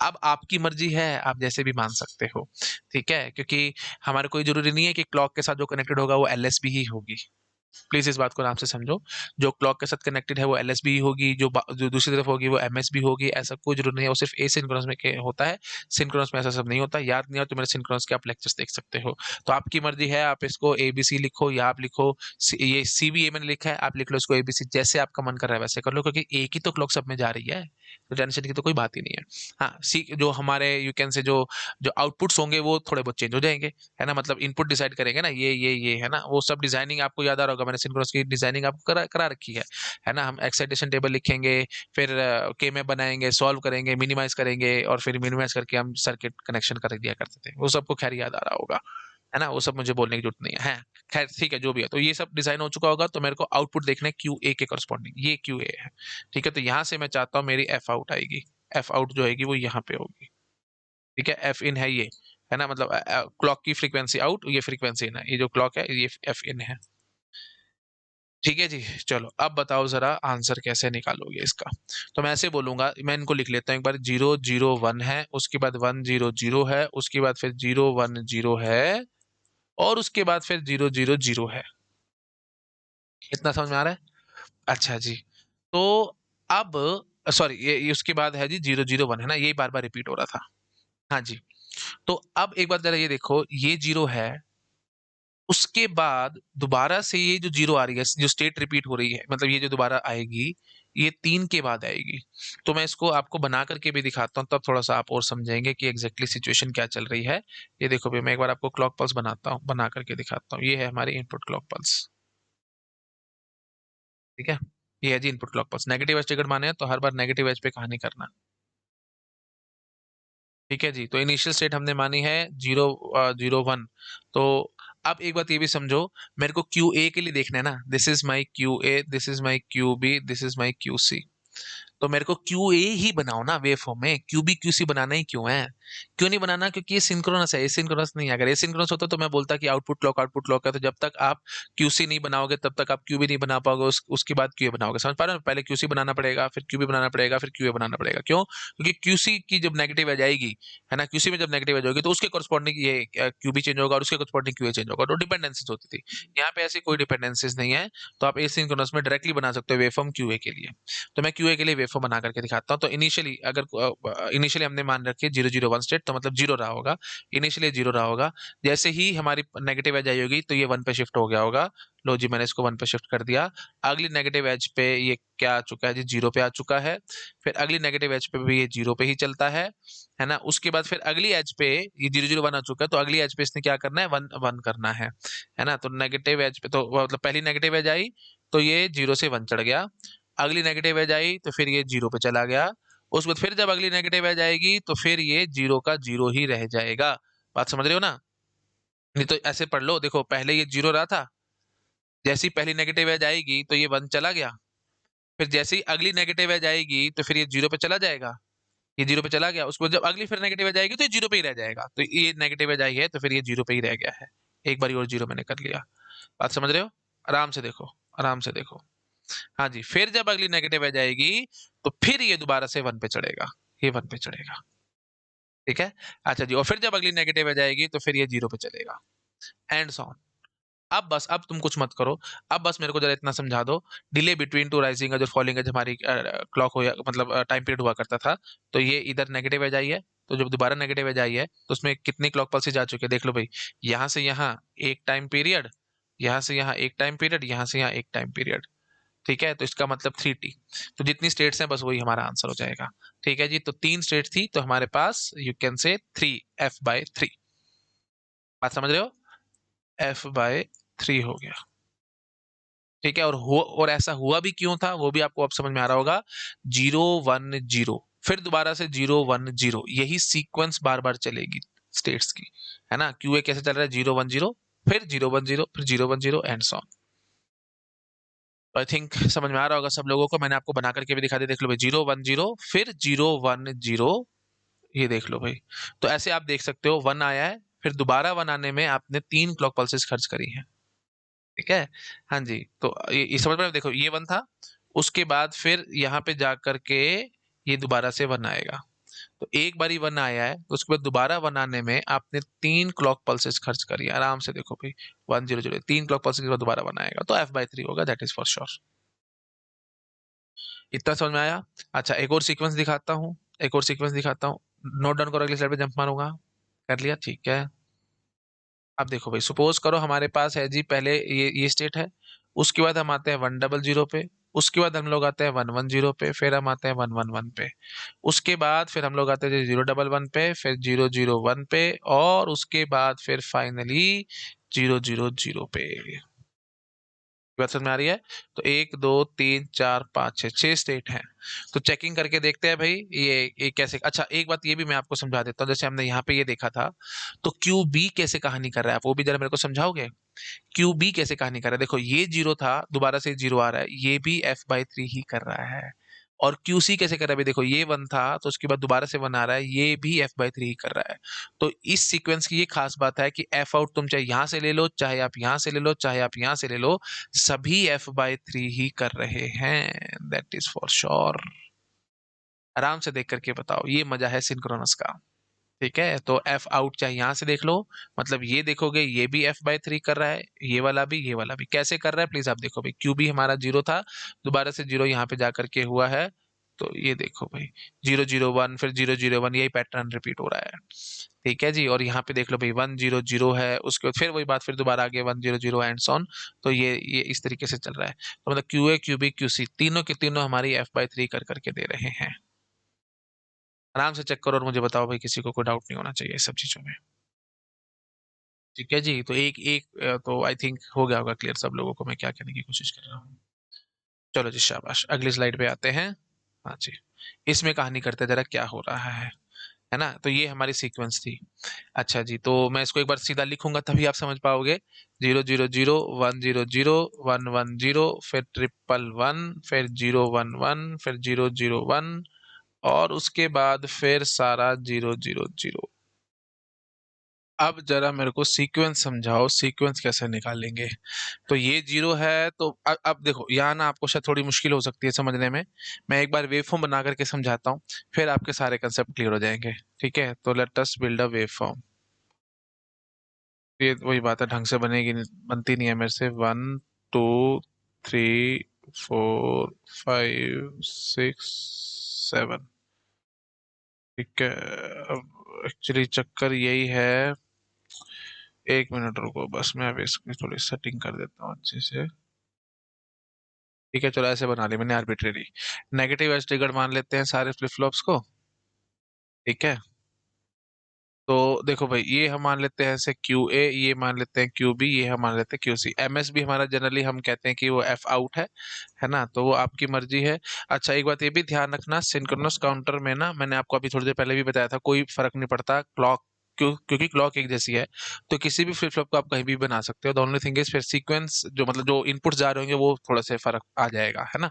अब आपकी मर्जी है, आप जैसे भी मान सकते हो। ठीक है, क्योंकि हमारे कोई जरूरी नहीं है कि क्लॉक के साथ जो कनेक्टेड होगा वो LSB ही होगी। प्लीज इस बात को आराम से समझो, जो क्लॉक के साथ कनेक्टेड है वो LSB ही होगी, जो दूसरी तरफ होगी वो MSB होगी, ऐसा कोई जरूर नहीं है, वो सिर्फ एसिंक्रोनस में होता है। सिंक्रोनस में ऐसा सब नहीं होता। याद नहीं हो तो मेरे सिंक्रोनस के आप लेक्चर्स देख सकते हो। तो आपकी मर्जी है, आप इसको ABC लिखो या आप लिखो ये CBA मैंने लिखा है, आप लिख लो इसको ABC, जैसे आपका मन कर रहा है वैसे कर लो, क्योंकि एक ही तो क्लॉक सब में जा रही है, तो टेंशन की तो कोई बात ही नहीं है। हाँ, सी जो हमारे यू कैन से जो जो आउटपुट्स होंगे वो थोड़े बहुत चेंज हो जाएंगे, है ना, मतलब इनपुट डिसाइड करेंगे ना, ये है ना, वो सब डिजाइनिंग आपको याद आ रहा होगा, मैंने सिंक्रोनस की डिजाइनिंग आपको करा रखी है ना। हम एक्साइटेशन टेबल लिखेंगे, फिर के में बनाएंगे, सॉल्व करेंगे, मिनिमाइज करेंगे, और फिर मिनिमाइज करके हम सर्किट कनेक्शन कर दिया करते थे, वो सबको खैर याद आ रहा होगा, है ना, वो सब मुझे बोलने की जरूरत नहीं है। खैर ठीक है, जो भी है, तो ये सब डिजाइन हो चुका होगा, तो मेरे को आउटपुट देखना है QA के करस्पॉन्डिंग, ये QA है। ठीक है, तो यहाँ से मैं चाहता हूँ मेरी F आउट आएगी, F आउट जो आएगी वो यहाँ पे होगी। ठीक है, F इन है ये, है ना, मतलब क्लॉक की फ्रीक्वेंसी आउट, ये फ्रीक्वेंसी इन है, ये जो क्लॉक है ये F इन है। ठीक है जी, चलो अब बताओ जरा आंसर कैसे निकालोगे इसका। तो मैं ऐसे बोलूंगा, मैं इनको लिख लेता हूँ एक बार, 001 है, उसके बाद 100 है, उसके बाद फिर 010 है, और उसके बाद फिर 000 है। इतना समझ में आ रहा है? अच्छा जी, तो अब सॉरी, ये उसके बाद है जी 001, है ना, यही बार बार रिपीट हो रहा था। हाँ जी, तो अब एक बार जरा ये देखो, ये 0 है, उसके बाद दोबारा से ये जो 0 आ रही है, जो स्टेट रिपीट हो रही है, मतलब ये जो दोबारा आएगी, ये 3 के बाद आएगी। तो मैं इसको आपको बना करके भी दिखाता हूँ, तब थोड़ा सा आप और समझेंगे कि एग्जैक्टली सिचुएशन क्या चल रही है। ये देखो भी, मैं एक बार आपको क्लॉक पल्स बनाता हूँ, बना करके दिखाता हूँ। ये है हमारी इनपुट क्लॉक पल्स। ठीक है, ये है जी input clock pulse. Negative edge trigger माने हैं, तो हर बार नेगेटिव एज पे कहानी करना। ठीक है जी, तो इनिशियल स्टेट हमने मानी है 001। तो अब एक बात ये भी समझो, मेरे को QA के लिए देखना है ना, this is my QA, this is my QB, this is my QC। तो मेरे को QA ही बनाओ ना वेव फॉर्म में, QB QC बनाना ही क्यों है? क्यों नहीं बनाना? क्योंकि ये सिंक्रोनस है, एसिंक्रोनस नहीं है। अगर एसिंक्रोनस होता तो मैं बोलता कि आउटपुट क्लॉक है, तो जब तक आप QC नहीं बनाओगे तब तक आप QB नहीं बना पाओगे, उसके बाद QA बनाओगे। समझ पा रहे हो? पहले QC बनाना पड़ेगा, फिर QB बनाना पड़ेगा, फिर QA बनाना पड़ेगा। क्यों? क्योंकि QC की जब नेगेटिव एज आएगी, है ना, QC में जब नेगेटिव एज होगी तो उसके कॉरस्पॉन्डिंग ये QB चेंज होगा, और उसके कॉरस्पॉन्डिंग QA चेंज होगा, तो डिपेंडेंसीज होती थी। यहाँ पे ऐसी कोई डिपेंडेंसीज नहीं है, तो आप एसिंक्रोनस में डायरेक्टली बना सकते हो वेवफॉर्म QA के लिए। तो मैं QA के लिए वेवफॉर्म बना करके दिखाता हूँ। तो इनिशियली अगर इनिशियली हमने मान रखी 001 स्टेट, तो मतलब 0 रहा होगा, इनिशियली 0 रहा होगा। जैसे ही हमारी नेगेटिव एज आई होगी तो ये 1 पे शिफ्ट हो गया होगा। लो जी, मैंने इसको 1 पे शिफ्ट कर दिया। अगली नेगेटिव एज पे ये क्या आ चुका है जी? 0 पे आ चुका है। फिर अगली नेगेटिव एज पे भी ये 0 पे ही चलता है ना। उसके बाद फिर अगली एज पे ये 001 आ चुका है, तो अगली एज पे इसने क्या करना है? 1 1 करना है ना। तो नेगेटिव एज पे तो मतलब पहली नेगेटिव एज आई तो ये 0 से 1 चढ़ गया। अगली नेगेटिव एज आई तो फिर ये 0 पे चला गया। उसके बाद फिर जब अगली नेगेटिव एज आएगी तो फिर ये 0 का 0 ही रह जाएगा। बात समझ रहे हो ना? नहीं तो ऐसे पढ़ लो, देखो पहले ये 0 रहा था, जैसी पहली नेगेटिव एज आएगी तो ये 1 चला गया। फिर जैसे ही अगली नेगेटिव एज आएगी तो फिर ये 0 पे चला जाएगा, ये 0 पे चला गया। उसके बाद जब अगली फिर नेगेटिव एज आएगी तो ये 0 पे ही रह जाएगा। तो ये नेगेटिव एज आई है तो फिर ये 0 पे ही रह गया है। एक बार और 0 मैंने कर लिया। बात समझ रहे हो? आराम से देखो, आराम से देखो। हाँ जी, फिर जब अगली नेगेटिव एज आएगी तो फिर ये दोबारा से 1 पे चढ़ेगा, ये 1 पे चढ़ेगा। ठीक है, अच्छा जी, और फिर जब अगली नेगेटिव एज आएगी तो फिर ये 0 पे चलेगा, एंड सो ऑन। अब बस, अब तुम कुछ मत करो। अब बस मेरे को जरा इतना समझा दो, delay between two rising edge और फॉलिंग एज हमारी क्लॉक हो, मतलब टाइम पीरियड हुआ करता था। तो ये इधर नेगेटिव एज आई है, तो जब दोबारा नेगेटिव एज आई है तो उसमें कितनी क्लॉक पल्सेस जा चुके हैं देख लो भाई। यहाँ से यहाँ एक टाइम पीरियड, यहाँ से यहाँ एक टाइम पीरियड, यहाँ से यहाँ एक टाइम पीरियड। ठीक है, तो इसका मतलब 3t। तो जितनी स्टेट्स हैं बस वही हमारा आंसर हो जाएगा। ठीक है जी, तो 3 स्टेट्स थी, तो हमारे पास यू कैन से 3f/3। बात समझ रहे हो? f/3 हो गया। ठीक है, और ऐसा हुआ भी क्यों था वो भी आपको अब समझ में आ रहा होगा। 0 1 0, फिर दोबारा से 0 1 0, यही सीक्वेंस बार बार चलेगी स्टेट्स की, है ना। क्यूए कैसे चल रहा है, 0 1 0, फिर 0 1 0, फिर 0 1 0 and so on. I think समझ में आ रहा होगा सब लोगों को। मैंने आपको बना करके भी दिखा दिया, देख लो भाई, 0 1 0 फिर 0 1 0, ये देख लो भाई। तो ऐसे आप देख सकते हो, 1 आया है, फिर दोबारा 1 आने में आपने 3 क्लॉक पल्सेस खर्च करी हैं। ठीक है, हाँ जी। तो ये समझ में आया? देखो ये 1 था, उसके बाद फिर यहाँ पे जा करके ये दोबारा से 1 आएगा। तो एक बारी 1 आया है, तो उसके बाद दोबारा 1 आने में आपने 3 क्लॉक पल्सेस खर्च करी है। आराम से देखो भाई, 1 0 0, 3 क्लॉक पल्सेस के बाद दोबारा 1 आएगा, तो f/3 होगा, दैट इज फॉर श्योर। इतना समझ में आया? अच्छा, एक और सीक्वेंस दिखाता हूँ, एक और सीक्वेंस दिखाता हूँ। नोट डाउन करो, अगली स्लाइड पे जंप मारूंगा। कर लिया? ठीक है। अब देखो भाई, सपोज करो हमारे पास है जी, पहले ये स्टेट है, उसके बाद हम आते हैं 1 0 0 पे, उसके बाद हम लोग आते हैं 1 1 0 पे, फिर हम आते हैं 1 1 1 पे, उसके बाद फिर हम लोग आते हैं 0 1 1 पे, फिर 0 0 1 पे, और उसके बाद फिर फाइनली 0 0 0 पे। बात समझ में आ रही है? तो 1 2 3 4 5 6, 6 स्टेट हैं। तो चेकिंग करके देखते हैं भाई, ये कैसे। अच्छा, एक बात ये भी मैं आपको समझा देता हूँ, जैसे हमने यहाँ पे ये देखा था, तो क्यू बी कैसे कहानी कर रहा है, आप वो भी जरा मेरे को समझाओगे? क्यू बी कैसे कहानी कर रहा है? देखो ये 0 था, दोबारा से 0 आ रहा है, ये भी f/3 ही कर रहा है। और क्यू सी कैसे कर रहा है भाई? देखो ये 1 था, तो उसके बाद दोबारा से 1 आ रहा है, ये भी f/3 ही कर रहा है। तो इस सीक्वेंस की ये खास बात है कि एफ आउट तुम चाहे यहाँ से ले लो, चाहे आप यहाँ से ले लो, चाहे आप यहाँ से ले लो, सभी f/3 ही कर रहे हैं, दैट इज फॉर श्योर। आराम से देख करके बताओ, ये मजा है सिंक्रोनस का। ठीक है, तो एफ आउट चाहे यहाँ से देख लो, मतलब ये देखोगे ये भी f/3 कर रहा है, ये वाला भी, ये वाला भी। कैसे कर रहा है प्लीज आप देखो भाई, क्यू भी हमारा 0 था, दोबारा से 0 यहाँ पे जा करके हुआ है, तो ये देखो भाई, 0 0 1 फिर 0 0 1, यही पैटर्न रिपीट हो रहा है। ठीक है जी, और यहाँ पे देख लो भाई, 1 0 0 है, उसके बाद फिर वही बात, फिर दोबारा आगे 1 0 0 एंड ऑन। तो ये इस तरीके से चल रहा है। तो मतलब Q A, Q B, Q C, तीनों के तीनों हमारी f/3 कर करके दे रहे हैं। आराम से चेक करो और मुझे बताओ भाई, किसी को कोई डाउट नहीं होना चाहिए इस सब चीजों में। ठीक है जी, तो एक एक तो आई थिंक हो गया होगा क्लियर सब लोगों को मैं क्या कहने की कोशिश कर रहा हूँ। चलो जी, शाबाश, अगली स्लाइड पे आते हैं। हाँ जी, इसमें कहानी करते हैं जरा क्या हो रहा है ना। तो ये हमारी सीक्वेंस थी। अच्छा जी, तो मैं इसको एक बार सीधा लिखूंगा तभी आप समझ पाओगे। 0 0 0 1 0 0 1 1 0, फिर 1 1 1, फिर 0 1 1, फिर 0 0 1, और उसके बाद फिर सारा 0 0 0। अब जरा मेरे को सीक्वेंस समझाओ, सीक्वेंस कैसे निकालेंगे? तो ये 0 है, तो अब देखो यहाँ ना आपको शायद थोड़ी मुश्किल हो सकती है समझने में। मैं एक बार वेव फॉर्म बना करके समझाता हूँ, फिर आपके सारे कंसेप्ट क्लियर हो जाएंगे। ठीक है, तो let us build a wave form. ये वही बात है, ढंग से बनेगी बनती नहीं है मेरे से। 1 2 3 4 5 6 7। ठीक है, अब एक्चुअली चक्कर यही है, एक मिनट रुको बस, मैं अभी इसकी थोड़ी सेटिंग कर देता हूँ अच्छे से। ठीक है, चलो ऐसे बना ली मैंने आर्बिट्रेरी। नेगेटिव एज ट्रिगर मान लेते हैं सारे फ्लिप फ्लॉप्स को। ठीक है, तो देखो भाई, ये हम मान लेते हैं ऐसे क्यू ए, ये मान लेते हैं क्यू बी, ये हम मान लेते हैं क्यू सी। एम एस भी हमारा जनरली हम कहते हैं कि वो एफ आउट है ना, तो वो आपकी मर्जी है। अच्छा, एक बात ये भी ध्यान रखना, सिंक्रोनस काउंटर में ना, मैंने आपको अभी थोड़ी देर पहले भी बताया था, कोई फर्क नहीं पड़ता क्लॉक, क्योंकि क्लॉक एक जैसी है, तो किसी भी फ्लिप फ्लॉप को आप कहीं भी बना सकते हो। द ओनली थिंग इज फिर सीक्वेंस जो मतलब जो इनपुट जा रहे होंगे वो थोड़ा सा फर्क आ जाएगा, है ना।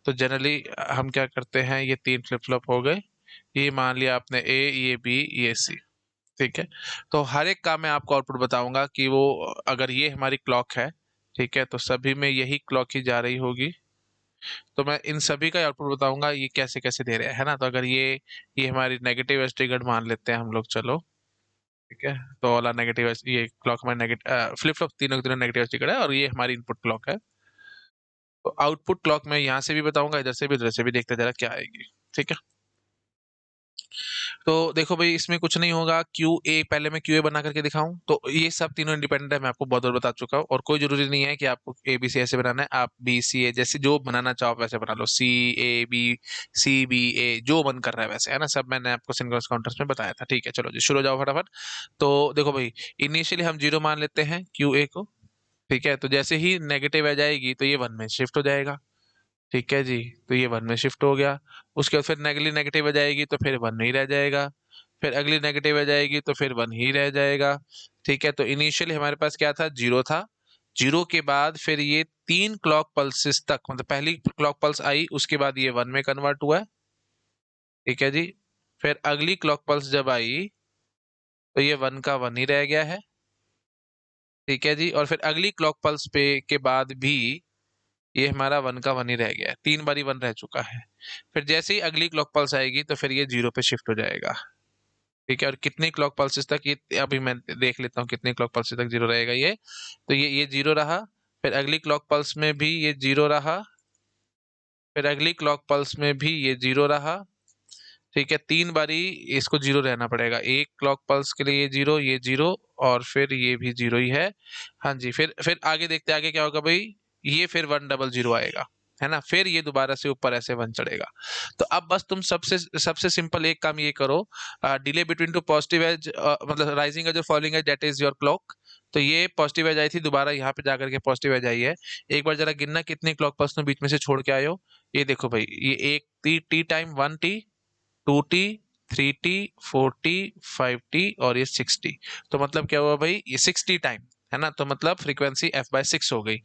तो जनरली हम क्या करते हैं, ये 3 फ्लिप फ्लॉप हो गए, ये मान लिया आपने ए, ये बी, ये सी। ठीक है, तो हर एक का मैं आपको आउटपुट बताऊंगा कि वो, अगर ये हमारी क्लॉक है, ठीक है, तो सभी में यही क्लॉक ही जा रही होगी। तो मैं इन सभी का आउटपुट बताऊंगा ये कैसे कैसे दे रहे हैं, है ना। तो अगर ये हमारी नेगेटिव एज ट्रिगर्ड मान लेते हैं हम लोग, चलो। ठीक है, तो वाला नेगेटिव, ये क्लॉक हमारी नेगेटिव फ्लिप फ्लॉप तीनों के तीनों नेगेटिव एज ट्रिगर्ड है, और ये हमारी इनपुट क्लॉक है। तो आउटपुट क्लॉक मैं यहाँ से भी बताऊंगा, इधर से भी, इधर से भी, देखते हैं जरा क्या आएगी। ठीक है, तो देखो भाई इसमें कुछ नहीं होगा, क्यू ए, पहले मैं क्यू ए बना करके दिखाऊं तो ये सब तीनों इंडिपेंडेंट है, मैं आपको बहुत बार बता चुका हूँ। और कोई जरूरी नहीं है कि आपको ए बी सी ऐसे बनाना है, आप बी सी ए जैसे जो बनाना चाहो आप वैसे बना लो, सी ए बी, सी बी ए, जो मन कर रहा है वैसे, है ना, सब मैंने आपको सिंक्रोनस काउंटर्स में बताया था। ठीक है, चलो जी शुरू हो जाओ फटाफट। तो देखो भाई, इनिशियली हम जीरो मान लेते हैं क्यू ए को। ठीक है, तो जैसे ही नेगेटिव आ जाएगी तो ये वन में शिफ्ट हो जाएगा। ठीक है जी, तो ये वन में शिफ्ट हो गया। उसके बाद फिर अगली नेगेटिव आ जाएगी तो फिर वन ही रह जाएगा। फिर अगली नेगेटिव आ जाएगी तो फिर वन ही रह जाएगा। ठीक है, तो इनिशियली हमारे पास क्या था, जीरो था। जीरो के बाद फिर ये तीन क्लॉक पल्सेस तक, मतलब पहली क्लॉक पल्स आई उसके बाद ये वन में कन्वर्ट हुआ है। ठीक है जी, फिर अगली क्लॉक पल्स जब आई तो ये वन का वन ही रह गया है। ठीक है जी, और फिर अगली क्लॉक पल्स पे के बाद भी ये हमारा वन का वन ही रह गया है, तीन बारी वन रह चुका है। फिर जैसे ही अगली क्लॉक पल्स आएगी तो फिर ये जीरो पे शिफ्ट हो जाएगा। ठीक है, और कितनी क्लॉक पल्सेस तक ये, अभी मैं देख लेता हूँ कितनी क्लॉक पल्सेस तक जीरो रहेगा ये। तो ये जीरो रहा। फिर अगली क्लॉक पल्स में भी ये जीरो रहा। फिर अगली क्लॉक पल्स में भी ये जीरो रहा। ठीक है, तीन बारी इसको जीरो रहना पड़ेगा, एक क्लॉक पल्स के लिए ये जीरो और फिर ये भी जीरो ही है। हाँ जी, फिर आगे देखते हैं आगे क्या होगा भाई। ये फिर वन डबल जीरो आएगा, है ना, फिर ये दोबारा से ऊपर ऐसे वन चढ़ेगा। तो अब बस तुम सबसे सबसे सिंपल एक काम ये करो, delay between two positive edge, मतलब राइजिंग एज और falling edge, that is your clock. तो ये पॉजिटिव एज आई थी, दोबारा यहाँ पे जाकर के पॉजिटिव एज आई है। एक बार जरा गिनना कितने क्लॉक पल्स तुम बीच में से छोड़ के आए हो। ये देखो भाई, ये एक T, T time one T, two T, three T, four T, five T और ये सिक्स टी। तो मतलब क्या हुआ भाई, ये 60 टाइम, है ना, तो मतलब फ्रीक्वेंसी एफ बाय सिक्स हो गई।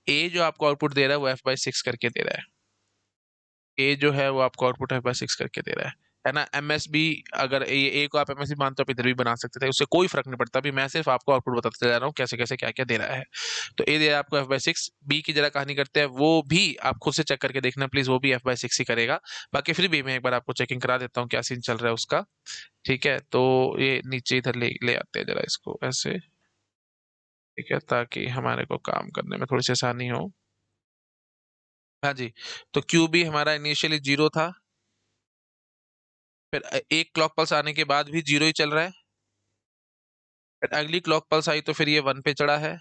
ए जो आपको आउटपुट दे रहा है वो एफ बाय सिक्स करके दे रहा है। ए जो है वो आपको आउटपुट एफ बाय सिक्स करके दे रहा है ना। एमएसबी, अगर ए को आप एमएसबी मानते हो आप इधर भी बना सकते थे, उससे कोई फर्क नहीं पड़ता। अभी मैं सिर्फ आपको आउटपुट बताते जा रहा हूँ कैसे कैसे क्या क्या दे रहा है। तो ए दे रहा है आपको एफ बाय सिक्स, बी की जरा कहानी करते हैं, वो भी आप खुद से चेक करके देखना प्लीज, वो भी एफ बाय सिक्स ही करेगा। बाकी फिर भी मैं एक बार आपको चेकिंग करा देता हूँ क्या सीन चल रहा है उसका। ठीक है, तो ये नीचे इधर ले ले आते हैं जरा इसको ऐसे। ठीक है, ताकि हमारे को काम करने में थोड़ी सी आसानी हो। हाँ जी, तो क्यू भी हमारा इनिशियली जीरो था। फिर एक क्लॉक पल्स आने के बाद भी जीरो ही चल रहा है। फिर अगली क्लॉक पल्स आई तो फिर ये वन पे चढ़ा है।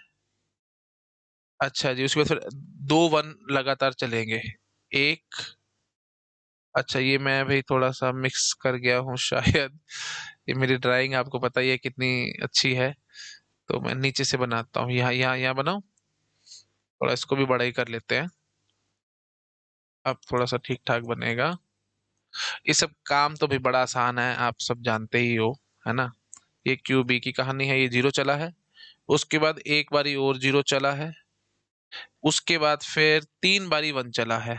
अच्छा जी, उसके बाद फिर दो वन लगातार चलेंगे। एक, अच्छा ये मैं भी थोड़ा सा मिक्स कर गया हूँ शायद। ये मेरी ड्राइंग आपको पता ही है कितनी अच्छी है। तो मैं नीचे से बनाता हूँ, यहाँ यहाँ यहाँ बनाऊँ, थोड़ा इसको भी बड़ा ही कर लेते हैं। अब थोड़ा सा ठीक ठाक बनेगा। ये सब काम तो भी बड़ा आसान है, आप सब जानते ही हो, है ना। ये क्यू बी की कहानी है, ये जीरो चला है। उसके बाद एक बारी और जीरो चला है। उसके बाद फिर तीन बारी वन चला है।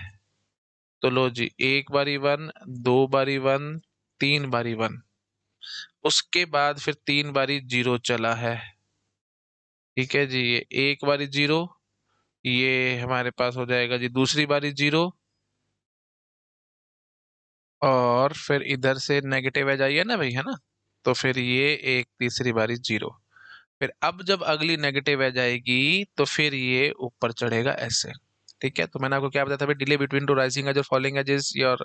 तो लो जी, एक बारी वन, दो बारी वन, तीन बारी वन। उसके बाद फिर तीन बारी जीरो चला है। ठीक है जी, ये एक बारी जीरो, ये हमारे पास हो जाएगा जी दूसरी बारी जीरो। और फिर इधर से नेगेटिव आ जाइए ना भाई, है ना, तो फिर ये एक तीसरी बारी जीरो। फिर अब जब अगली नेगेटिव आ जाएगी तो फिर ये ऊपर चढ़ेगा ऐसे। ठीक है, तो मैंने आपको क्या बताया था भाई, delay between two rising edge और फॉलिंग एज इज योर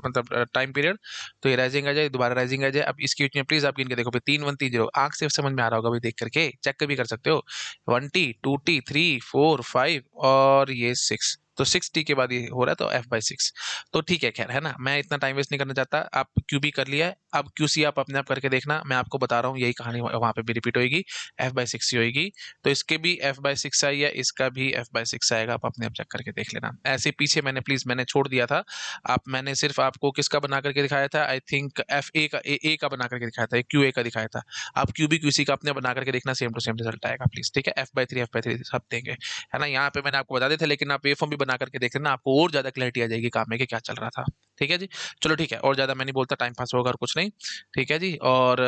मतलब टाइम पीरियड। तो ये राइजिंग आ जाए, दोबारा राइजिंग आ जाए। अब इसकी बीच में प्लीज आप गिन के देखो भाई, तीन वन तीन जीरो, आंख से समझ में आ रहा होगा भाई, देख करके चेक भी कर सकते हो। One T, two T, three, four, five और ये सिक्स। तो सिक्स टी के बाद ये हो रहा है, तो एफ बाई सिक्स। तो ठीक है, खैर, है ना, मैं इतना टाइम वेस्ट नहीं करना चाहता। आप क्यू बी कर लिया है, अब क्यू सी आप अपने आप करके देखना, मैं आपको बता रहा हूँ यही कहानी वहां पे भी रिपीट होगी, एफ बाई सिक्स ही होगी। तो इसके भी एफ बाई सिक्स आई है, इसका भी एफ बाई सिक्स आएगा, आप अपने आप चेक करके देख लेना। ऐसे पीछे मैंने प्लीज मैंने छोड़ दिया था। आप, मैंने सिर्फ आपको किसका बना करके दिखाया था, आई थिंक एफ ए का, ए का बना करके दिखाया था, क्यू ए का दिखाया था। आप क्यू बी क्यू सी का अपने बना करके देखना, सेम टू सेम रिजल्ट आएगा प्लीज। ठीक है, एफ बाई थ्री सब देंगे, है ना। यहाँ पे मैंने आपको बता दिया था, लेकिन आप वेव फॉर्म भी बना करके देख लेना, आपको और ज्यादा क्लैरिटी आ जाएगी काम में कि क्या चल रहा था। ठीक है जी, चलो ठीक है, और ज्यादा मैं नहीं बोलता, टाइम पास होगा और कुछ नहीं। ठीक है जी, और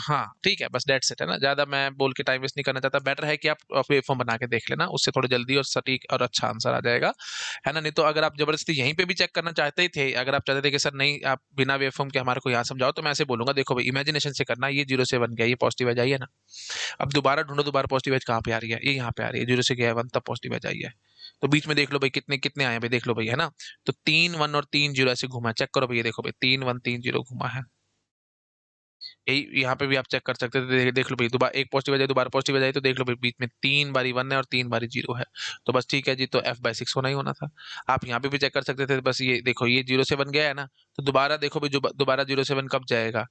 हाँ ठीक है, बस डेट्स इट, है ना, ज्यादा मैं बोल के टाइम वेस्ट नहीं करना चाहता। बेटर है कि आप वेव फॉर्म बना के देख लेना, उससे थोड़ी जल्दी और सटीक और अच्छा आंसर आ जाएगा, है ना। नहीं तो अगर आप जबरदस्ती यहीं पे भी चेक करना चाहते ही थे, अगर आप चाहते थे कि सर नहीं आप बिना वेव फॉर्म के हमारे को यहाँ समझाओ, तो मैं ऐसे बोलूंगा, देखो भाई इमेजिनेशन से करना, ये जीरो से वन गया, ये पॉजिटिव एज आई है ना। अब दोबारा ढूंढो, दोबारा पॉजिटिव एज कहाँ पे आ रही है, ये यहाँ पे आ रही है, जीरो से गया है वन, तब पॉजिटिव एज आई है। तो बीच में देख लो भाई कितने कितने आए भाई, देख लो भाई, है ना। तो 3 1 और 3 0 ऐसे घुमा, चेक करो भाई, ये देखो भाई 3 1 3 0 घुमा है। यही यहाँ पे भी आप चेक कर सकते थे, देख लो भाई, दोबारा एक पॉजिटिव आ जाए, दोबारा पॉजिटिव आ जाए, तो देख लो भाई बीच में 3 बारी 1 है और 3 बारी 0 है। तो बस ठीक है जी, तो f/6 होना ही होना था। आप यहाँ पे भी चेक कर सकते थे, बस ये देखो ये 0 से 1 गया है ना, तो दोबारा देखो भाई, जो दोबारा 0 से 1 कब जाएगा,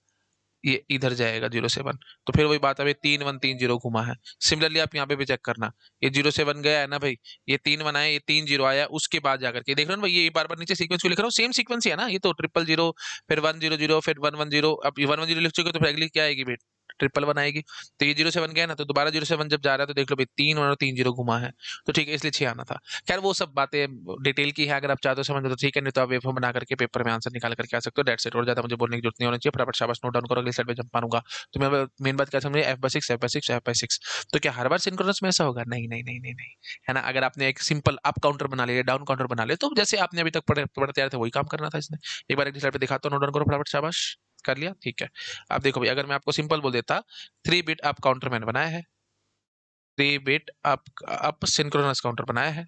ये इधर जाएगा 0 से 1। तो फिर वही बात है भाई, 3 1 3 0 घुमा है। सिमिलरली आप यहाँ पे भी चेक करना, ये 0 से 1 गया है ना भाई, ये 3 1 आया, ये 3 0 आया, उसके बाद जाकर के देख रहे हो ना भाई, ये बार बार नीचे सीक्वेंस को लिख रहा हूँ, सेम सीक्वेंस ही है ना, ये तो 0 0 0 फिर 1 0 0 फिर 1 1 0, अब ये 1 1 0 लिख चुके हो, तो फिर अगली क्या आएगी भाई, 1 1 आएगी। तो ये 0 से 1 गया ना, तो दोबारा 0 से 1 जब जा रहा है, तो देख लो भाई 3 1 और 3 0 घुमा है। तो ठीक है, इसलिए 6 आना था। खैर वो सब बातें डिटेल की है, अगर आप चाहते हो समझ तो ठीक है, नहीं तो आप वेवफॉर्म बना करके पेपर में आंसर निकाल करके आ सकते हो, डेट्स इट। और ज्यादा मुझे बोलने की जरूरत नहीं होनी चाहिए, फटाफट शाबाश नोट डाउन करो, अगली स्लाइड पे जंप मारूंगा। तो मैं मेन बात क्या समझिए, f/6 f/6 f/6। तो क्या हर बार सिंक्रोनस में ऐसा होगा? नहीं नहीं नहीं नहीं नहीं, है ना। अगर आपने एक सिंपल अप काउंटर बना लिया, डाउन काउंटर बना लिया, तो जैसे आपने अभी तक पढ़ते आ रहे थे वही काम करना था इसने। एक बार एक स्लाइड पे दिखाता हूँ, नोट डाउन करो फटाफट, शाबाश। कर लिया, ठीक है। अब देखो भाई, अगर मैं आपको सिंपल बोल देता, 3 बिट अप काउंटर मैंने बनाया है, 3 बिट अप सिंक्रोनस काउंटर बनाया है,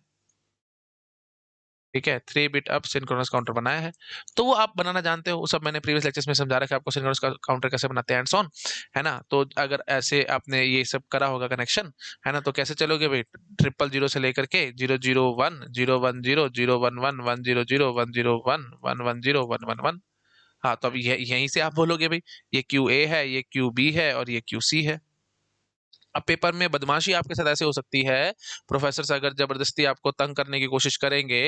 ठीक है, 3 बिट अप सिंक्रोनस काउंटर बनाया है। तो वो आप बनाना जानते हो, वो सब मैंने प्रीवियस लेक्चर्स में समझा रखा है आपको, सिंक्रोनस काउंटर कैसे बनाते हैं, एंड सो ऑन, है ना। तो अगर ऐसे आपने ये सब करा होगा कनेक्शन, है ना, तो कैसे चलोगे भाई, 0 0 0 से लेकर के 0 0 1 0 1 0 0 1 1 0 0 1 1 1 0 1 1 1। हाँ, तो अब यहीं से आप बोलोगे भाई, ये क्यू ए है, ये क्यू बी है और ये क्यू सी है। अब पेपर में बदमाशी आपके साथ ऐसे हो सकती है, प्रोफेसर से अगर जबरदस्ती आपको तंग करने की कोशिश करेंगे,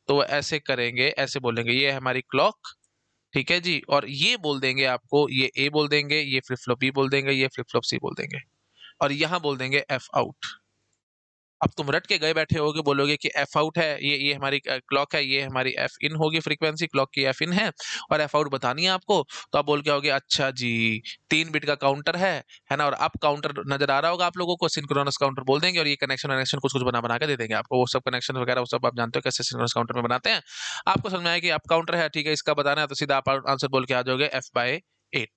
तो वो ऐसे करेंगे, ऐसे बोलेंगे, ये है हमारी क्लॉक, ठीक है जी, और ये बोल देंगे आपको, ये ए बोल देंगे, ये फ्लिप फ्लॉप बी बोल देंगे, ये फ्लिप फ्लॉप सी बोल देंगे, और यहाँ बोल देंगे एफ आउट। अब तुम रट के गए बैठे होगे, बोलोगे कि एफ आउट है, ये हमारी क्लॉक है, ये हमारी एफ इन होगी, फ्रीक्वेंसी क्लॉक की एफ इन है, और एफ आउट बतानी है आपको। तो आप बोल के आओगे, अच्छा जी, 3 बिट का काउंटर है ना, और अब काउंटर नजर आ रहा होगा आप लोगों को, सिंक्रोनस काउंटर बोल देंगे, और ये कनेक्शन वनेक्शन कुछ कुछ बना बना के दे देंगे आपको, वो सब कनेक्शन वगैरह वो सब आप जानते हो कैसे सिंक्रोनस काउंटर में बनाते हैं। आपको समझ में आया कि अब काउंटर है, ठीक है, इसका बताना है, तो सीधा आप आंसर बोल के आ जाओगे f/8।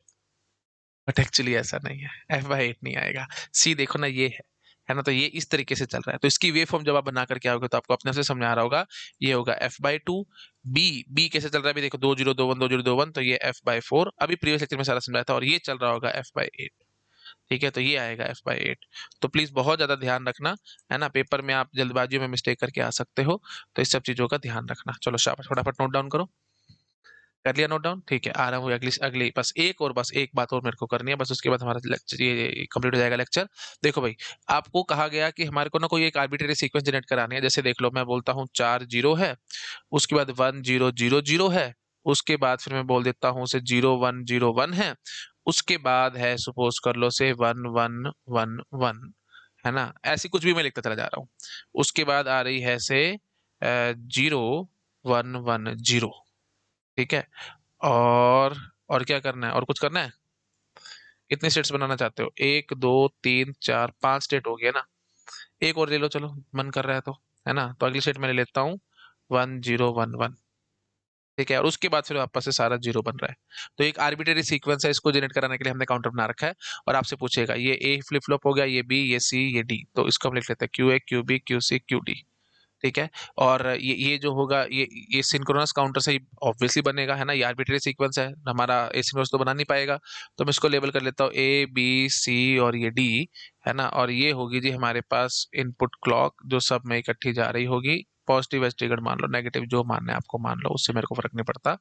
बट एक्चुअली ऐसा नहीं है, f/8 नहीं आएगा। सी देखो ना, ये है ना, तो ये इस तरीके से चल रहा है, तो इसकी वेव फॉर्म जब आप बना करके आओगे, तो आपको अपने आप से समझ आ रहा होगा, ये होगा f/2। बी कैसे चल रहा है, अभी देखो 2021 2021, तो ये f/4, अभी प्रीवियस लेक्चर में सारा समझाया था, और ये चल रहा होगा f/8। ठीक है, तो ये आएगा f/8। तो प्लीज बहुत ज्यादा ध्यान रखना, है ना, पेपर में आप जल्दबाजी में मिस्टेक करके आ सकते हो, तो इस सब चीजों का ध्यान रखना। चलो शाबाश, फटाफट नोट डाउन करो। कर लिया नोट डाउन, ठीक है, आ रहा हूँ अगली अगली, बस एक बात और मेरे को करनी है, बस उसके बाद हमारा लेक्चर ये कंप्लीट हो जाएगा लेक्चर। देखो भाई, आपको कहा गया कि हमारे को ना कोई एक आर्बिट्रेरी सीक्वेंस जनरेट करानी है, जैसे देख लो, मैं बोलता हूँ 4 0 है, उसके बाद 1 0 0 0 है, उसके बाद फिर मैं बोल देता हूँ से 0 1 0 1 है, उसके बाद है सपोज कर लो से 1 1 1 1, है ना, ऐसी कुछ भी मैं लिखता चला जा रहा हूँ। उसके बाद आ रही है से 0 1 1 0, ठीक है। और क्या करना है, और कुछ करना है? कितने स्टेट्स बनाना चाहते हो, 1 2 3 4 5 स्टेट हो गया ना, एक और ले लो, चलो मन कर रहा है तो, है ना, तो अगली स्टेट में ले लेता हूँ 1 0 1 1, ठीक है, और उसके बाद फिर वापस से सारा 0 बन रहा है। तो एक आर्बिट्रेरी सीक्वेंस है, इसको जनरेट कराने के लिए हमने काउंटर बना रखा है, और आपसे पूछेगा, ये ए फ्लिप फ्लॉप हो गया, ये बी, ये सी, ये डी, तो इसको हम लिख लेते हैं Q A Q B Q C Q D, ठीक है। और ये जो होगा, ये सिंक्रोनस काउंटर से ही ऑब्वियसली बनेगा, है ना, ये आर्बिट्रेरी सीक्वेंस है हमारा, एसिंक्रोनस तो बना नहीं पाएगा, तो मैं इसको लेबल कर लेता हूँ ए बी सी और ये डी, है ना, और ये होगी जी हमारे पास इनपुट क्लॉक, जो सब में इकट्ठी जा रही होगी, पॉजिटिव एज ट्रिगर्ड मान लो, नेगेटिव जो मानना है आपको मान लो, उससे मेरे को फर्क नहीं पड़ता।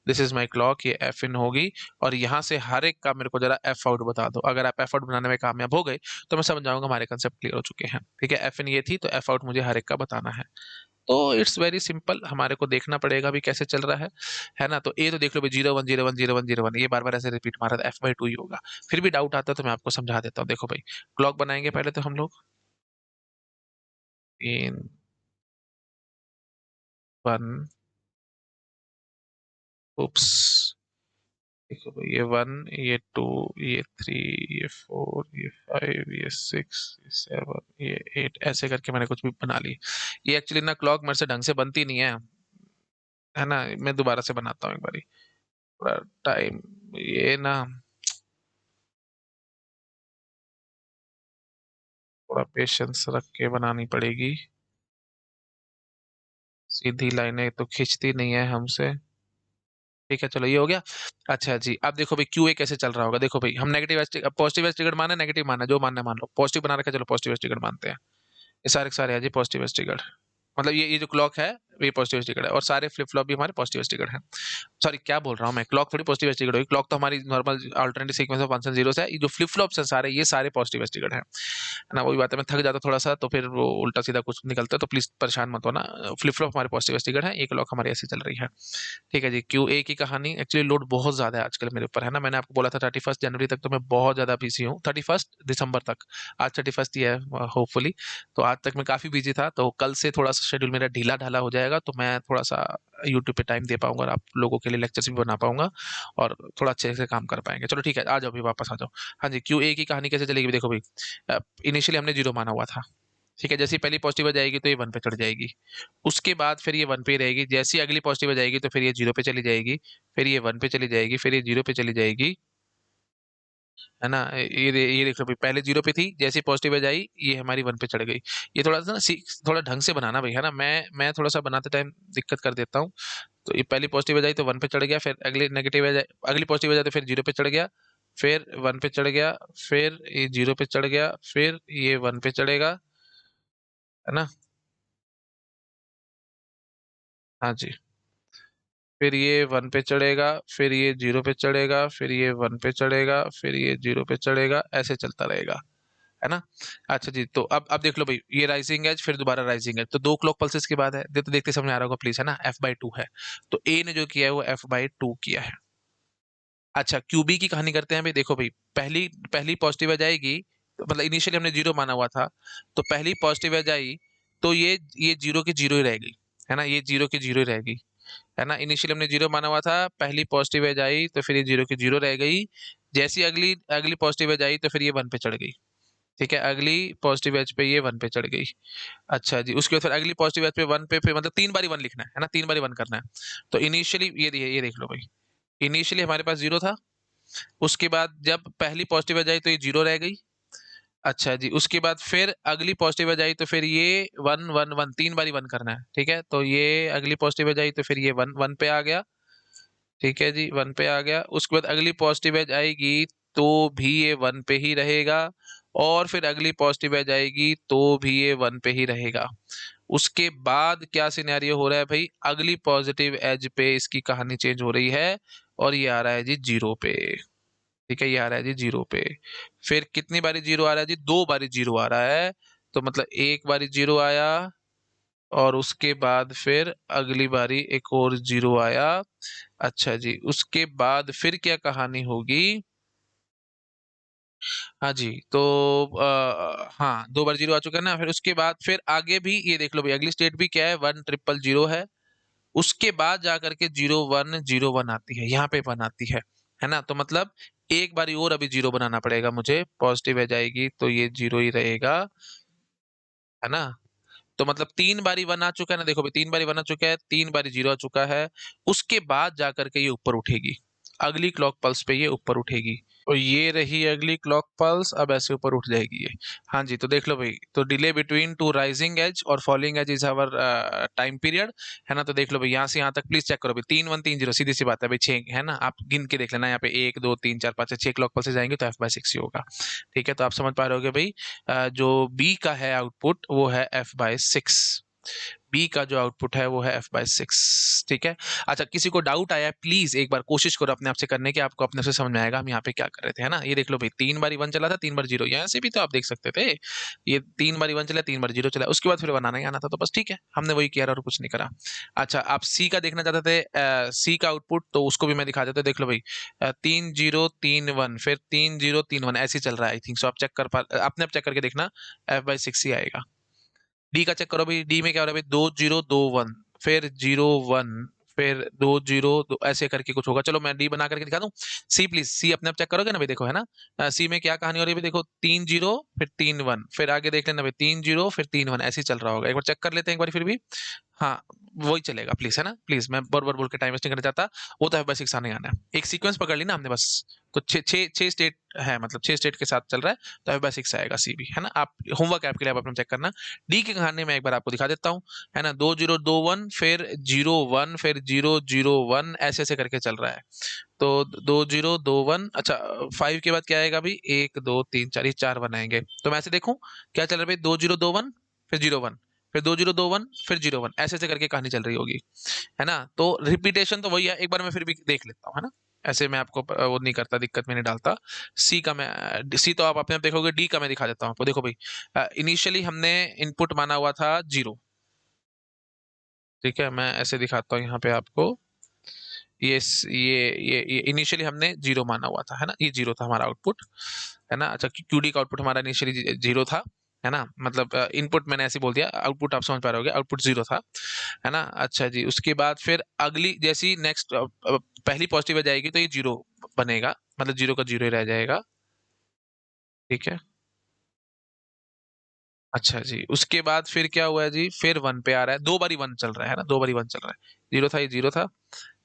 दिस इज माई क्लॉक, ये एफ इन होगी, और यहाँ से हर एक का मेरे को जरा एफ आउट बता दो, अगर आप एफ आउट बनाने में कामयाब हो गए, तो मैं समझ जाऊंगा हमारे कंसेप्ट क्लियर हो चुके हैं, ठीक है। एफ इन ये थी, तो एफ आउट मुझे हर एक का बताना है। तो इट्स वेरी सिंपल, हमारे को देखना पड़ेगा भी कैसे चल रहा है ना। तो ए तो देख लो भाई, 0 1 0 1 0 1 0 1, ये बार बार ऐसे रिपीट मारा था, f/2 ही होगा। फिर भी डाउट आता है तो मैं आपको समझा देता हूँ, देखो भाई, क्लॉक बनाएंगे पहले तो हम लोग, 3 1, उप्स, देखो भाई, ये 1, ये 2, ये 3, ये 4, ये 5, ये 6, ये 7, ये 8, ऐसे करके मैंने कुछ भी बना ली। ये एक्चुअली ना क्लॉक मेरे से ढंग से बनती नहीं है ना, मैं दोबारा से बनाता हूँ एक बारी, थोड़ा टाइम, ये ना थोड़ा पेशेंस रख के बनानी पड़ेगी। सीधी लाइनें तो खींचती नहीं है हमसे। ठीक है, चलो ये हो गया। अच्छा जी, अब देखो भाई क्यू ए कैसे चल रहा होगा। देखो भाई, हम नेगेटिव पॉजिटिव एस्टिगेट माना, नेगेटिव माना, जो मानना है मान लो। पॉजिटिव बना रखा है, चलो पॉजिटिव एस्टिगेट मानते हैं। ये सारे के सारे है जी पॉजिटिव एस्टिगेट। मतलब ये जो क्लॉक है ये पॉजिटिव एस्टिगेट है, और सारे फ्लिप फ्लॉप भी हमारे पॉजिटिव एस्टिगेट है। सॉरी, क्या बोल रहा हूँ मैं, क्लॉक थोड़ी पॉजिटिव एस्टिगेट होगी। क्लॉक तो हमारी normal alternative sequence of ones and zeros है। ये जो फ्लिप फ्लॉप्स हैं सारे, ये सारे पॉजिटिव एस्टिगेट है ना। वही बात है, मैं थक जाता थोड़ा सा तो फिर वो उल्टा सीधा कुछ निकलता है, तो प्लीज परेशान मत होना। फ्लिप फ्लॉप हमारे पॉजिटिव एस्टिगेट है, ये क्लॉक हमारी ऐसी चल रही है। ठीक है जी, क्यू ए की कहानी। एक्चुअली लोड बहुत ज्यादा है आजकल मेरे ऊपर, है ना। मैंने आपको बोला था 31 जनवरी तक तो मैं बहुत ज्यादा बिजी हूँ, 31 दिसंबर तक। आज 31 ही है होपफुली। तो आज तक मैं काफी बिजी था, तो कल से थोड़ा सा शेड्यूल मेरा ढीला ढाला हो जाएगा, तो मैं थोड़ा सा यूट्यूब पे टाइम दे पाऊंगा और आप लोगों के लिए लेक्चर्स भी बना पाऊंगा, और थोड़ा अच्छे से काम कर पाएंगे। चलो ठीक है, आ जाओ भी, वापस आ जाओ। हाँ जी, क्यू ए की कहानी कैसे चलेगी देखो भाई। इनिशियली हमने जीरो माना हुआ था। ठीक है, जैसे ही पहली पॉजिटिव आ जाएगी तो ये वन पे चढ़ जाएगी। उसके बाद फिर ये वन पे ही रहेगी। जैसी अगली पॉजिटिव आ जाएगी तो फिर ये जीरो पे चली जाएगी। फिर ये वन पे चली जाएगी, फिर ये जीरो पे चली जाएगी, है ना। ये देख लो भाई, पहले जीरो पे थी, जैसे पॉजिटिव एज आई ये हमारी वन पे चढ़ गई। ये थोड़ा सा ना थोड़ा ढंग से बनाना भाई, है ना। मैं थोड़ा सा बनाते टाइम दिक्कत कर देता हूँ। तो ये पहली पॉजिटिव एज आई तो वन पे चढ़ गया, फिर अगली नेगेटिव एज अगली पॉजिटिव एज आई तो फिर जीरो पे चढ़ गया, फिर वन पे चढ़ गया, फिर ये जीरो पे चढ़ गया, फिर ये वन पे चढ़ेगा, है ना। हाँ जी, फिर ये वन पे चढ़ेगा, फिर ये जीरो पे चढ़ेगा, फिर ये वन पे चढ़ेगा, फिर ये जीरो पे चढ़ेगा, ऐसे चलता रहेगा, है ना। अच्छा जी, तो अब देख लो भाई, ये राइजिंग एज फिर दोबारा राइजिंग एज, तो दो क्लॉक पल्सेस के बाद है। तो देखते समझ आ रहा होगा प्लीज, है ना। F/2 है, तो ए ने जो किया है वो F/2 किया है। अच्छा, क्यूबी की कहानी करते हैं भाई। देखो भाई, पहली पहली पॉजिटिव आ जाएगी, तो मतलब इनिशियली हमने जीरो माना हुआ था, तो पहली पॉजिटिव आ जाई तो ये जीरो की जीरो ही रहेगी, है ना। ये जीरो की जीरो ही रहेगी, है ना। इनिशियली हमने जीरो माना हुआ था, पहली पॉजिटिव एज आई तो फिर ये जीरो की जीरो रह गई। जैसी अगली अगली पॉजिटिव एज आई तो फिर ये वन पे चढ़ गई। ठीक है, अगली पॉजिटिव एज पे ये वन पे चढ़ गई। अच्छा जी, उसके बाद फिर अगली पॉजिटिव एज पे वन पे फिर मतलब तीन बारी वन लिखना है ना, तीन बारी वन करना है। तो इनिशियली ये देख लो भाई, इनिशियली हमारे पास जीरो था। उसके बाद जब पहली पॉजिटिव एज आई तो ये जीरो रह गई। अच्छा जी, उसके बाद फिर अगली पॉजिटिव एज आई तो फिर ये वन वन वन तीन बारी वन करना है। ठीक है, तो ये अगली पॉजिटिव एज आई तो फिर ये वन वन पे आ गया। ठीक है जी, वन पे आ गया। उसके बाद अगली पॉजिटिव एज आएगी तो भी ये वन पे ही रहेगा, और फिर अगली पॉजिटिव एज आएगी तो भी ये वन पे ही रहेगा। उसके बाद क्या सिनेरियो हो रहा है भाई, अगली पॉजिटिव एज पे इसकी कहानी चेंज हो रही है, और ये आ रहा है जी जीरो पे। ठीक है, ये आ रहा है जी जीरो पे। फिर कितनी बारी जीरो आ रहा है जी, दो बारी जीरो आ रहा है। तो मतलब एक बारी जीरो आया, और उसके बाद फिर अगली बारी एक और जीरो आया। अच्छा जी, उसके बाद फिर क्या कहानी होगी। हाँ जी, तो हाँ, दो बार जीरो आ चुका है ना। फिर उसके बाद फिर आगे भी ये देख लो भाई, अगली स्टेट भी क्या है, 1 ट्रिपल 0 है। उसके बाद जाकर के 0 1 0 1 आती है, यहाँ पे वन आती है ना। तो मतलब एक बारी और अभी जीरो बनाना पड़ेगा मुझे, पॉजिटिव आ जाएगी तो ये जीरो ही रहेगा, है ना। तो मतलब तीन बारी वन आ चुका है ना, देखो भाई तीन बारी वन आ चुका है, तीन बारी जीरो आ चुका है। उसके बाद जाकर के ये ऊपर उठेगी, अगली क्लॉक पल्स पे ये ऊपर उठेगी। तो ये रही अगली क्लॉक पल्स, अब ऐसे ऊपर उठ जाएगी ये। हाँ जी, तो देख लो भाई, तो delay between two rising edge और falling edge is our time period, है ना। तो देख लो भाई, यहाँ से यहाँ तक प्लीज चेक करो भाई, 3 1 3 0, सीधी सी बात है भाई, छः है ना। आप गिन के देख लेना, यहाँ पे 1 2 3 4 5 6 क्लॉक पल्स जाएंगे तो F/6 ही होगा। ठीक है, तो आप समझ पा रहे होगे भाई। जो बी का है आउटपुट वो है F/6। बी का जो आउटपुट है वो है F/6। ठीक है। अच्छा, किसी को डाउट आया है प्लीज एक बार कोशिश करो अपने आप से करने की, आपको अपने से समझ में आएगा हम यहाँ पे क्या कर रहे थे, है ना। ये देख लो भाई, तीन बारी वन चला था, तीन बार जीरो, यहाँ से भी तो आप देख सकते थे। ये तीन बारी वन चला, तीन बार जीरो चला, उसके बाद फिर वन आना ही आना था, तो बस ठीक है, हमने वही किया और कुछ नहीं करा। अच्छा, आप सी का देखना चाहते थे, सी का आउटपुट, तो उसको भी मैं दिखा देता हूँ। देख लो भाई, 3 0 3 1, फिर 3 0 3 1 ऐसे ही चल रहा है। आई थिंक सो, आप चेक कर पा, अपने आप चेक करके देखना, F/6 ही आएगा। डी का चेक करो भाई, डी में क्या हो रहा है भाई, 2 0 2 1, फिर 0 1, फिर 2 0 2, ऐसे करके कुछ होगा। चलो मैं डी बना करके दिखा दूं। सी प्लीज, सी अपने आप चेक करोगे ना भाई, देखो है ना। सी में क्या कहानी हो रही है भाई, देखो 3 0 फिर 3 1, फिर आगे देख लेना भाई, 3 0 फिर 3 1, ऐसे ही चल रहा होगा। एक बार चेक कर लेते हैं एक बार फिर भी। हाँ, वही चलेगा प्लीज, है ना, प्लीज, मैं बार बोल के टाइम वेस्ट नहीं करना चाहता। वो तो F/6 आने आना है। एक सीक्वेंस पकड़ ली ना हमने बस, तो छह स्टेट है, मतलब 6 स्टेट के साथ चल रहा है, तो F/6 आएगा सी भी, है ना। आप होमवर्क ऐप के लिए आप अपना चेक करना। डी की कहानी में एक बार आपको दिखा देता हूँ, है ना। 2021 फिर 01 फिर 001 ऐसे ऐसे करके चल रहा है। तो 2021, अच्छा 5 के बाद क्या आएगा अभी, 1 2 3 4, ये 4 वन आएंगे। तो मैं ऐसे देखूं क्या चल रहा है भाई, 2021 फिर 01 फिर 2021 फिर 01 ऐसे ऐसे करके कहानी चल रही होगी, है ना। तो रिपीटेशन तो वही है, एक बार मैं फिर भी देख लेता हूँ, है ना। ऐसे मैं आपको वो नहीं करता, दिक्कत में नहीं डालता। सी का मैं, सी तो आप अपने आप देखोगे, डी का मैं दिखा देता हूँ आपको। देखो भाई, इनिशियली हमने इनपुट माना हुआ था 0, ठीक है। मैं ऐसे दिखाता हूँ यहाँ पे आपको। ये इनिशियली हमने 0 माना हुआ था, है ना, ये 0 था हमारा आउटपुट, है ना। अच्छा, क्यूडी का आउटपुट हमारा इनिशियली 0 था, है ना। मतलब इनपुट मैंने ऐसे बोल दिया, आउटपुट आप समझ पा रहे होगे, आउटपुट 0 था, है ना। अच्छा जी, उसके बाद फिर अगली जैसी नेक्स्ट पहली पॉजिटिव आ जाएगी तो ये 0 बनेगा, मतलब 0 का 0 ही रह जाएगा, ठीक है। अच्छा जी, उसके बाद फिर क्या हुआ है जी, फिर 1 पे आ रहा है, 2 बारी 1 चल रहा है ना, 2 बारी 1 चल रहा है। 0 था, ये 0 था।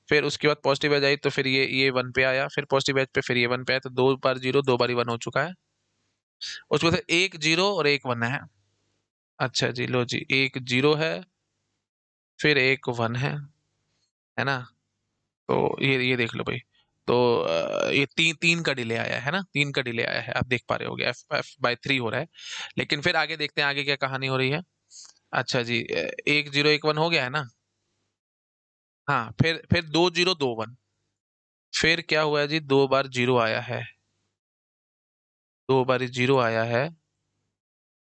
फिर उसके बाद पॉजिटिव एज आई तो फिर ये 1 पे आया, फिर पॉजिटिव एज पे फिर ये 1 पे आया, तो 2 बार 0, 2 बारी 1 हो चुका है। उसके बाद एक 0 और एक 1 है। अच्छा जी, लो जी, एक 0 है, फिर एक 1 है ना। तो ये देख लो भाई। तो ये तीन का डिले आया है ना, 3 का डिले आया है, आप देख पा रहे होगे, F/3 हो रहा है। लेकिन फिर आगे देखते हैं आगे क्या कहानी हो रही है। अच्छा जी, 1 0 1 1 हो गया है ना। हाँ, फिर 2 0 2 1, फिर क्या हुआ है जी, 2 बार 0 आया है, 2 बारी 0 आया है,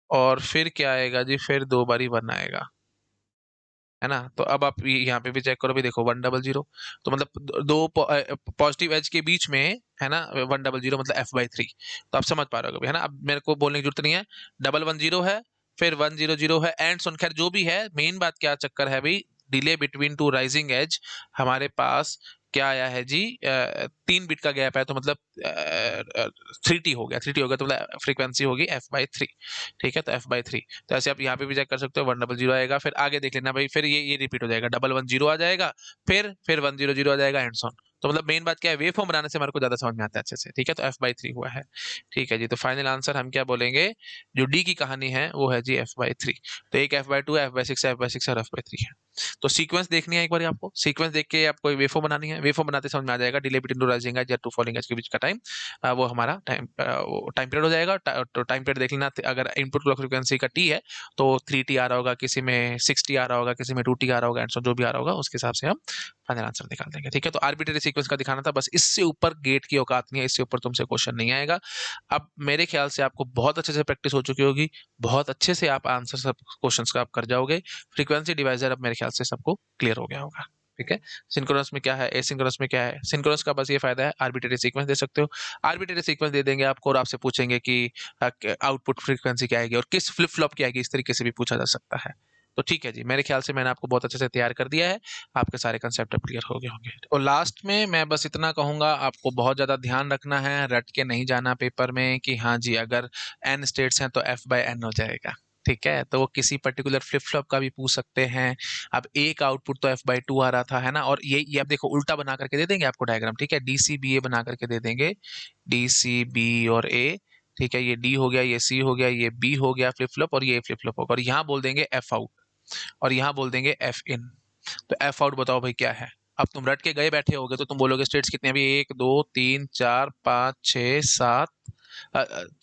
और फिर क्या आएगा जी, फिर 2 बारी 1 आएगा, है ना। तो अब आप यहाँ पे भी चेक करो भी, देखो 1 0 0, तो मतलब दो पॉजिटिव एज के बीच में, है ना, 1 0 0 मतलब F/3। तो आप समझ पा रहे हो है ना, अब मेरे को बोलने की जरूरत नहीं है। 1 1 0 है, फिर 1 0 0 है, एंड सुन, खैर जो भी है, मेन बात क्या चक्कर है भाई, delay between two rising edge हमारे पास क्या आया है जी, 3 बिट का गैप है, तो मतलब 3T हो गया, 3T हो गया, तो मतलब फ्रीक्वेंसी होगी F/3, ठीक है। तो F/3, तो ऐसे आप यहाँ पे भी चेक कर सकते हो, 1 0 0 आएगा, फिर आगे देख लेना भाई, फिर ये रिपीट हो जाएगा, 1 1 0 आ जाएगा, फिर 1 0 0 आ जाएगा, एंड सॉन। तो मतलब मेन बात क्या है, वेव फॉर्म बनाने से हमारे को ज्यादा समझ में आता है अच्छे से, ठीक है। तो F/3 हुआ है, ठीक है जी। तो फाइनल आंसर हम क्या बोलेंगे, जो डी की कहानी है वो है जी F/3। तो एक F/2 है, F/6 है, F/6 और F/3 है। तो सीक्वेंस देखनी है एक बार आपको, सीक्वेंस देख के आपको वेव फॉर्म बनानी है, वेव फॉर्म बनाते समझ में आ जाएगा, delay between two rising edge या टू फॉलिंग एज के बीच का टाइम, वो हमारा टाइम पीरियड हो जाएगा। तो टाइम पीरियड देख लेना, अगर इनपुट क्लॉक फ्रीक्वेंसी का टी है तो 3T आ रहा होगा, किसी में 6T आ रहा होगा, किसी में 2T आ रहा होगा, एंड सो जो भी आ रहा होगा उसके हिसाब से हम फाइनल आंसर निकाल देंगे, ठीक है। तो आर्बिट्रेरी सीक्वेंस का दिखाना था बस, इससे ऊपर गेट की औकात नहीं है, इससे ऊपर तुमसे क्वेश्चन नहीं आएगा। अब मेरे ख्याल से आपको बहुत अच्छे से प्रैक्टिस हो चुकी होगी, बहुत अच्छे से आप आंसर सब क्वेश्चंस का आप कर जाओगे। फ्रीक्वेंसी डिवाइजर अब मेरे ख्याल से सबको क्लियर हो गया होगा, ठीक है। सिंक्रोनस में क्या है, एसिंक्रोनस में क्या है। सिंक्रोनस का बस ये फायदा है, आर्बिट्रेरी सीक्वेंस दे सकते हो, आर्बिट्रेरी सीक्वेंस दे देंगे आपको, और आपसे पूछेंगे कि आउटपुट फ्रीक्वेंसी क्या आएगी और किस फ्लिप फ्लॉप की आएगी, इस तरीके से भी पूछा जा सकता है। तो ठीक है जी, मेरे ख्याल से मैंने आपको बहुत अच्छे से तैयार कर दिया है, आपके सारे कंसेप्ट अब क्लियर हो गए होंगे। और लास्ट में मैं बस इतना कहूंगा, आपको बहुत ज्यादा ध्यान रखना है, रट के नहीं जाना पेपर में कि हाँ जी अगर n स्टेट्स हैं तो F/n हो जाएगा, ठीक है। तो वो किसी पर्टिकुलर फ्लिप फ्लॉप का भी पूछ सकते हैं। अब एक आउटपुट तो F/2 आ रहा था, है ना, और ये आप देखो उल्टा बना करके दे देंगे आपको डायग्राम, ठीक है, DCBA बना करके दे देंगे, DCB और A, ठीक है। ये D हो गया, ये C हो गया, ये B हो गया फ्लिप फ्लॉप, और ये फ्लिप फ्लॉप होगा, और यहाँ बोल देंगे F आउट, और यहाँ बोल देंगे F/in। तो F आउट बताओ भाई क्या है। अब तुम रट के गए बैठे होगे तो तुम बोलोगे स्टेट्स कितने, अभी 1 2 3 4 5 6 7,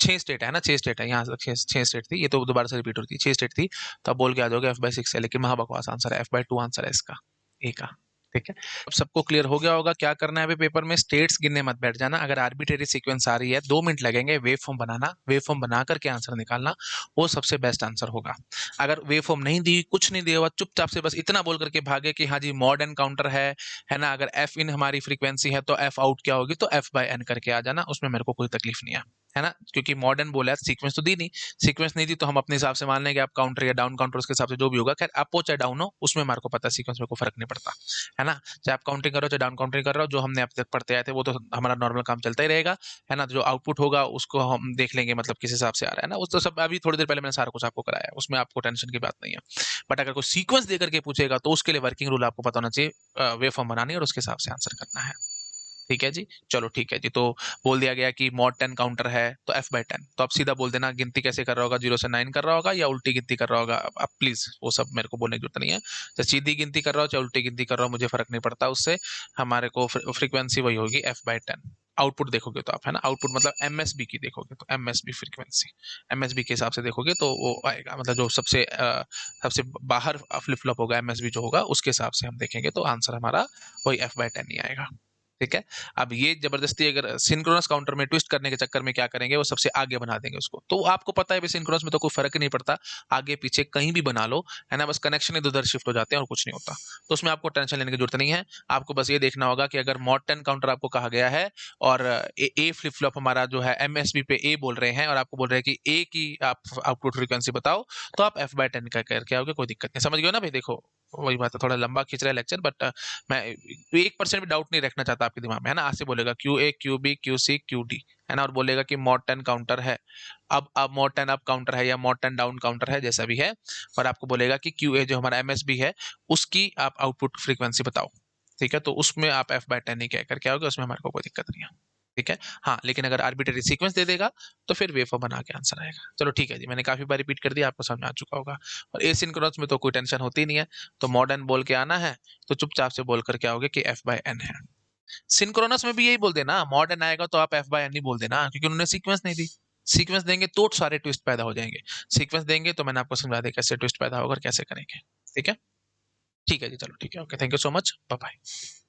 6 स्टेट है ना, 6 स्टेट है, यहाँ 6 स्टेट थी, ये तो दोबारा से रिपीट होती है, 6 स्टेट थी। तो अब बोल के आ जाओगे F/6 है, लेकिन महाबकवास आंसर है, F/2 आंसर है इसका, ए का, ठीक है। अब सबको क्लियर हो गया होगा क्या करना है अभी पेपर में, स्टेट्स गिनने मत बैठ जाना। अगर आर्बिट्रेरी सीक्वेंस आ रही है 2 मिनट लगेंगे, वेव फॉर्म बनाना, वेव फॉर्म बना करके आंसर निकालना, वो सबसे बेस्ट आंसर होगा। अगर वेव फॉर्म नहीं दी, कुछ नहीं दिया हुआ, चुपचाप से बस इतना बोल करके भागे कि हाँ जी मॉड एन काउंटर है ना, अगर F/in हमारी फ्रीक्वेंसी है तो F आउट क्या होगी, तो F/n करके आ जाना, उसमें मेरे को कोई तकलीफ नहीं है। है ना, क्योंकि मॉडर्न बोला है, सीक्वेंस तो दी नहीं, सीक्वेंस नहीं दी तो हम अपने हिसाब से मान लेंगे आप काउंटर या डाउन काउंटर उसके हिसाब से जो भी होगा, खैर अप हो चाहे डाउन हो उसमें हमारे को पता है, सीक्वेंस में कोई फर्क नहीं पड़ता, है ना, चाहे आप काउंटिंग कर रहे हो चाहे डाउन काउंटिंग कर रहे हो, जो हमने अब तक पढ़ते आए थे वो तो हमारा नॉर्मल काम चलता ही रहेगा, है ना, जो आउटपुट होगा उसको हम देख लेंगे, मतलब किस हिसाब से आ रहा है ना, उस तो सब अभी थोड़ी देर पहले मैंने सारा कुछ आपको कराया है, उसमें आपको टेंशन की बात नहीं है। बट अगर कोई सीक्वेंस देकर के पूछेगा तो उसके लिए वर्किंग रूल आपको पता होना चाहिए, वे फॉर्म बनानी है और उसके हिसाब से आंसर करना है। ठीक है जी, चलो ठीक है जी, तो बोल दिया गया कि मॉड 10 काउंटर है तो f/10, तो आप सीधा बोल देना गिनती कैसे कर रहा होगा, 0 से 9 कर रहा होगा या उल्टी गिनती कर रहा होगा, अब प्लीज वो सब मेरे को बोलने की जरूरत नहीं है, चाहे सीधी गिनती कर रहा हो चाहे उल्टी गिनती कर रहा हो मुझे फर्क नहीं पड़ता, उससे हमारे को फ्रीक्वेंसी वही होगी f/10। आउटपुट देखोगे तो आप, है ना, आउटपुट मतलब एमएसबी की देखोगे तो एमएसबी फ्रीक्वेंसी, एमएसबी के हिसाब से देखोगे तो वो आएगा, मतलब जो सबसे बाहर फ्लिप फ्लॉप होगा एमएसबी जो होगा उसके हिसाब से हम देखेंगे तो आंसर हमारा वही f/10 ही आएगा। ठीक है, अब ये जबरदस्ती अगर सिंक्रोनस काउंटर में ट्विस्ट करने के चक्कर में क्या करेंगे, वो सबसे आगे बना देंगे उसको, तो आपको पता है सिंक्रोनस में तो कोई फर्क नहीं पड़ता, आगे पीछे कहीं भी बना लो, है ना, बस कनेक्शन इधर उधर शिफ्ट हो जाते हैं और कुछ नहीं होता, तो उसमें आपको टेंशन लेने की जरूरत नहीं है। आपको बस ये देखना होगा कि अगर मॉड 10 काउंटर आपको कहा गया है और ए फ्लिप फ्लॉप हमारा जो है एमएसबी पे ए बोल रहे हैं और आपको बोल रहे हैं कि ए की आप आउटपुट फ्रीक्वेंसी बताओ, तो आप f/10 का करके आओगे, कोई दिक्कत नहीं, समझ गए ना भाई, देखो वही बात है, थोड़ा लंबा खींच रहा है लेक्चर, बट मैं 1% भी डाउट नहीं रखना चाहता आपके दिमाग में, है ना, आज से बोलेगा Q A Q B Q C Q D, है ना, और बोलेगा कि मॉड 10 काउंटर है, अब मॉड 10 अप काउंटर है या मॉड 10 डाउन काउंटर है जैसा भी है, और आपको बोलेगा कि क्यू ए जो हमारा एमएसबी है उसकी आप आउटपुट फ्रीक्वेंसी बताओ, ठीक है, तो उसमें आप f/10 ही कह करके आओगे, उसमें हमारे को कोई दिक्कत नहीं है। ठीक है, हाँ, लेकिन अगर आर्बिट्रेरी सीक्वेंस दे देगा तो फिर वेवफॉर्म बना के आंसर आएगा। चलो ठीक है जी, मैंने काफी बार रिपीट कर दिया, आपको समझ में आ चुका होगा, और एसिंक्रोनस में तो कोई टेंशन होती नहीं है, तो मॉडर्न बोल के आना है तो चुपचाप से बोल करके आओगे कि f/n है। सिंक्रोनस में भी यही बोल देना, मॉडर्न आएगा तो आप f/n ही बोल देना, क्योंकि उन्होंने सीक्वेंस नहीं दी, सीक्वेंस देंगे तो सारे ट्विस्ट पैदा हो जाएंगे, सीक्वेंस देंगे तो मैंने आपको समझा दिया कैसे ट्विस्ट पैदा होगा और कैसे करेंगे। ठीक है, ठीक है जी, चलो ठीक है, okay, thank you so much, bye bye.